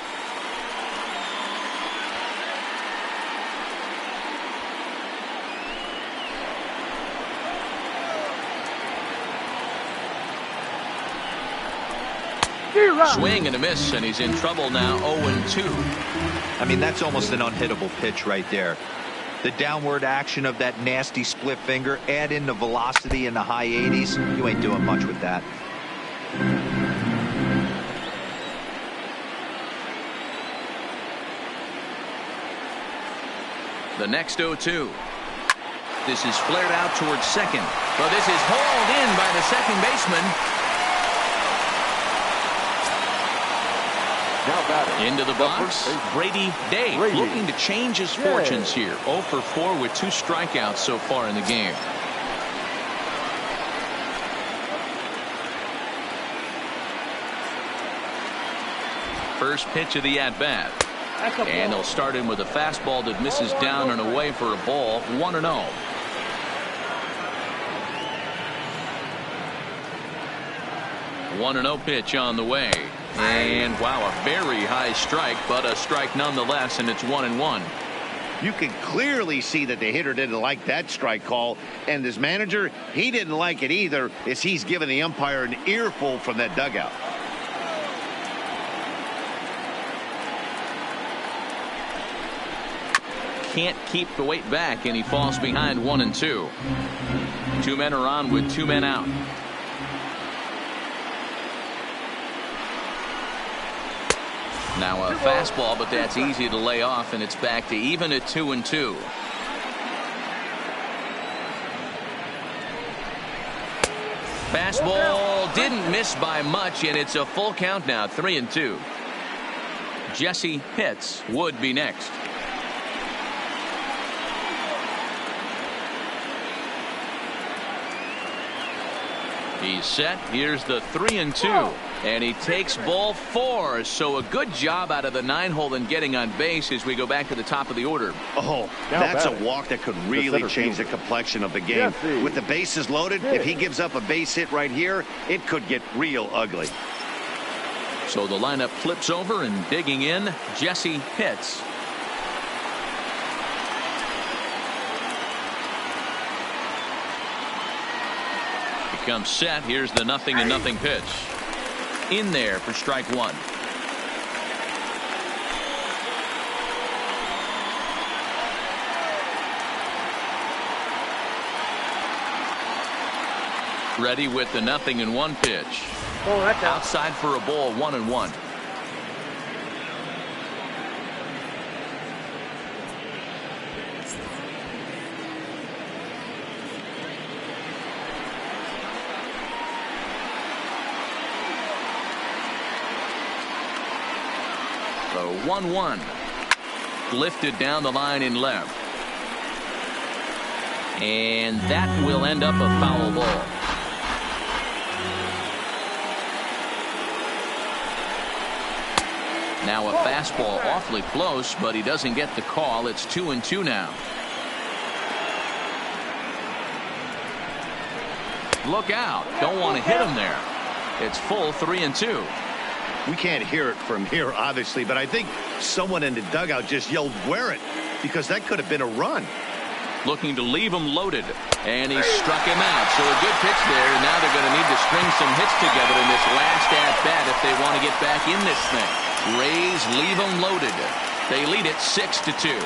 Swing and a miss, and he's in trouble now. 0-2. I mean, that's almost an unhittable pitch right there. The downward action of that nasty split finger, add in the velocity in the high 80s, you ain't doing much with that. The next 0-2. This is flared out towards second, but this is hauled in by the second baseman. Into the box, Brady Day, looking to change his fortunes here. 0 for 4 with 2 strikeouts so far in the game. First pitch of the at-bat. And they'll start him with a fastball that misses down and away for a ball. 1-0. One 1-0 pitch on the way. And wow, a very high strike, but a strike nonetheless, and it's 1-1. You can clearly see that the hitter didn't like that strike call, and his manager, he didn't like it either, as he's giving the umpire an earful from that dugout. Can't keep the weight back, and he falls behind 1-2. 2 men are on with 2 men out. Now a fastball, but that's easy to lay off, and it's back to even at 2-2. Fastball didn't miss by much, and it's a full count now, 3-2. Jesse Pitts would be next. He's set. Here's the 3-2. And he takes ball 4. So a good job out of the 9-hole in getting on base as we go back to the top of the order. Oh, that's a walk that could really change the complexion of the game. With the bases loaded, if he gives up a base hit right here, it could get real ugly. So the lineup flips over, and digging in, Jesse Pitts. Comes set. Here's the 0-0 pitch. In there for strike one. Ready with the 0-1 pitch. Outside for a ball, 1-1. The 1-1. Lifted down the line in left. And that will end up a foul ball. Now a fastball awfully close, but he doesn't get the call. It's 2-2 now. Look out. Don't want to hit him there. It's full 3-2. We can't hear it from here, obviously, but I think someone in the dugout just yelled, "Wear it," because that could have been a run. Looking to leave him loaded, and he struck him out. So a good pitch there, and now they're going to need to string some hits together in this last at-bat if they want to get back in this thing. Rays leave him loaded. They lead it 6-2.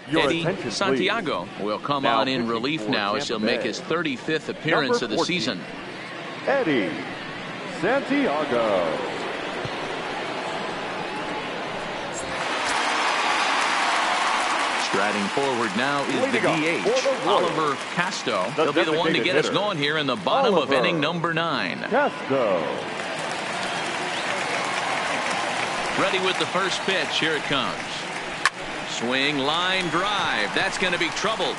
Eddie Santiago will come on in relief now as he'll make his 35th appearance of the season. Eddie Santiago. Striding forward now is the DH, Oliver Casto. He'll be the one to get us going here in the bottom of inning number 9. Casto. Ready with the first pitch. Here it comes. Swing, line drive. That's going to be trouble.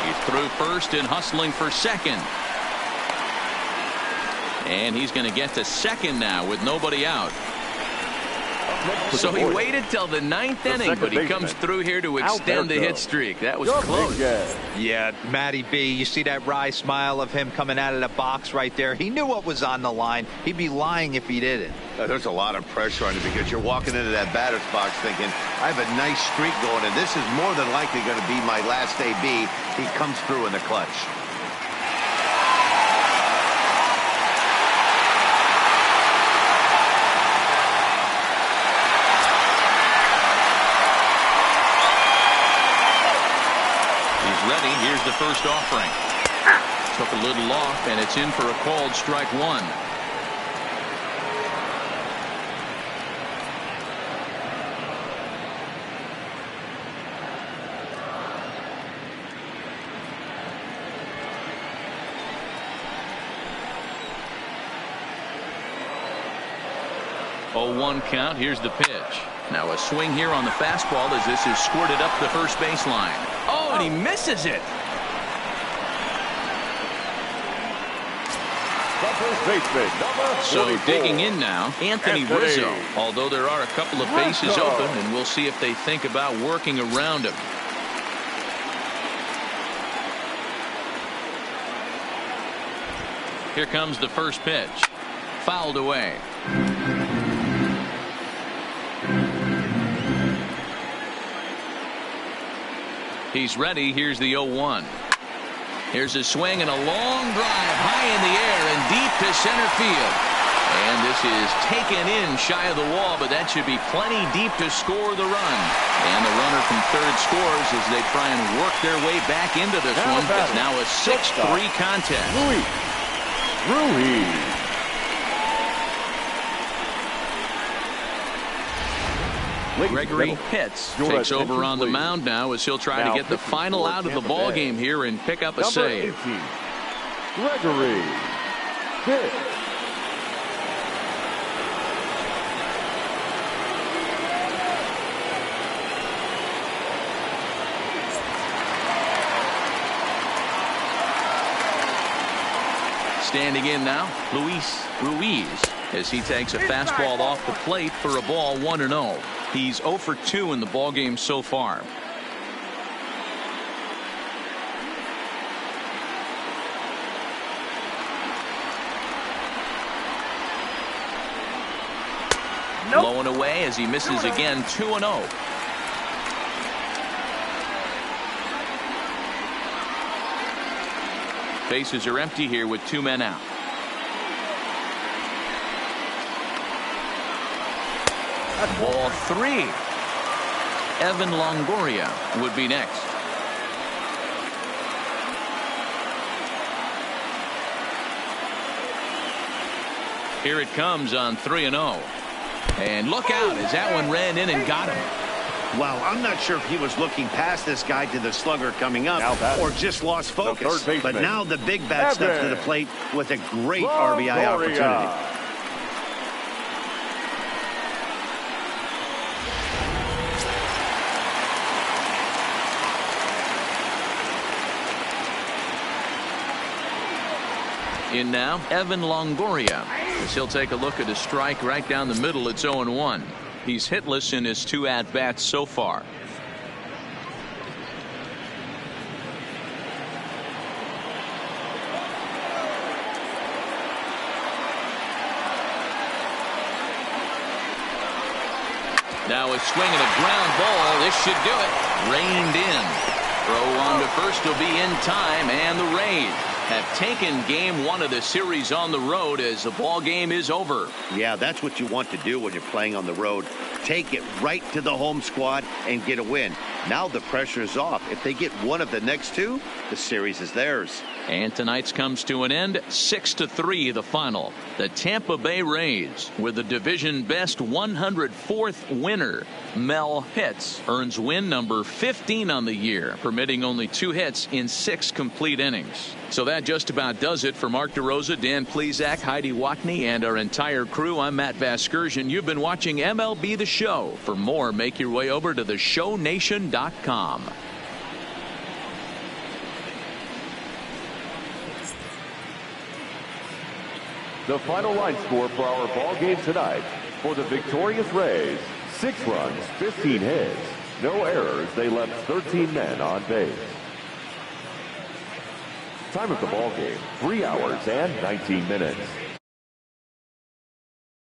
He's through first and hustling for second. And he's going to get to second now with nobody out. So he waited till the 9th inning, but he comes through here to extend the hit streak. That was close. Yeah, Matty B, you see that wry smile of him coming out of the box right there. He knew what was on the line. He'd be lying if he didn't. There's a lot of pressure on you because you're walking into that batter's box thinking, I have a nice streak going, and this is more than likely going to be my last AB. He comes through in the clutch. Ready. Here's the first offering. Took a little off, and it's in for a called strike 1. Oh, 1 count. Here's the pitch. Now a swing here on the fastball as this is squirted up the first baseline. Oh, and he misses it. So digging in now, Anthony Rizzo. Although there are a couple of bases open, and we'll see if they think about working around him. Here comes the first pitch. Fouled away. He's ready. Here's the 0-1. Here's a swing and a long drive high in the air and deep to center field. And this is taken in shy of the wall, but that should be plenty deep to score the run. And the runner from third scores as they try and work their way back into this one. It's now a 6-3 contest. Ruiz. Gregory Pitts takes over on the mound now as he'll try to get the final out of the ball game here and pick up a save. 18, Gregory Pitts. Standing in now, Luis Ruiz, as he takes a fastball off the plate for a ball 1-0. He's 0 for 2 in the ballgame so far. Blowing away as he misses again. 2-0. Bases are empty here with 2 men out. Ball 3. Evan Longoria would be next. Here it comes on 3-0. And look out as that one ran in and got him. Well, I'm not sure if he was looking past this guy to the slugger coming up or just lost focus. But now the big bat steps to the plate with a great RBI opportunity. In now, Evan Longoria, as he'll take a look at a strike right down the middle. It's 0-1. He's hitless in his 2 at-bats so far. Now a swing and a ground ball. This should do it. Reined in. Throw on to first will be in time, and the Rays have taken game 1 of the series on the road as the ball game is over. Yeah, that's what you want to do when you're playing on the road. Take it right to the home squad and get a win. Now the pressure is off. If they get one of the next 2, the series is theirs. And tonight's comes to an end. 6-3 the final. The Tampa Bay Rays, with the division best 104th winner, Mel Hitz, earns win number 15 on the year, permitting only 2 hits in 6 complete innings. So that just about does it. For Mark DeRosa, Dan Plesac, Heidi Watney, and our entire crew, I'm Matt Vasgersian. You've been watching MLB The Show. For more, make your way over to theshownation.com. The final line score for our ball game tonight: for the victorious Rays, 6 runs, 15 hits, no errors. They left 13 men on base. Time of the ball game, 3 hours and 19 minutes.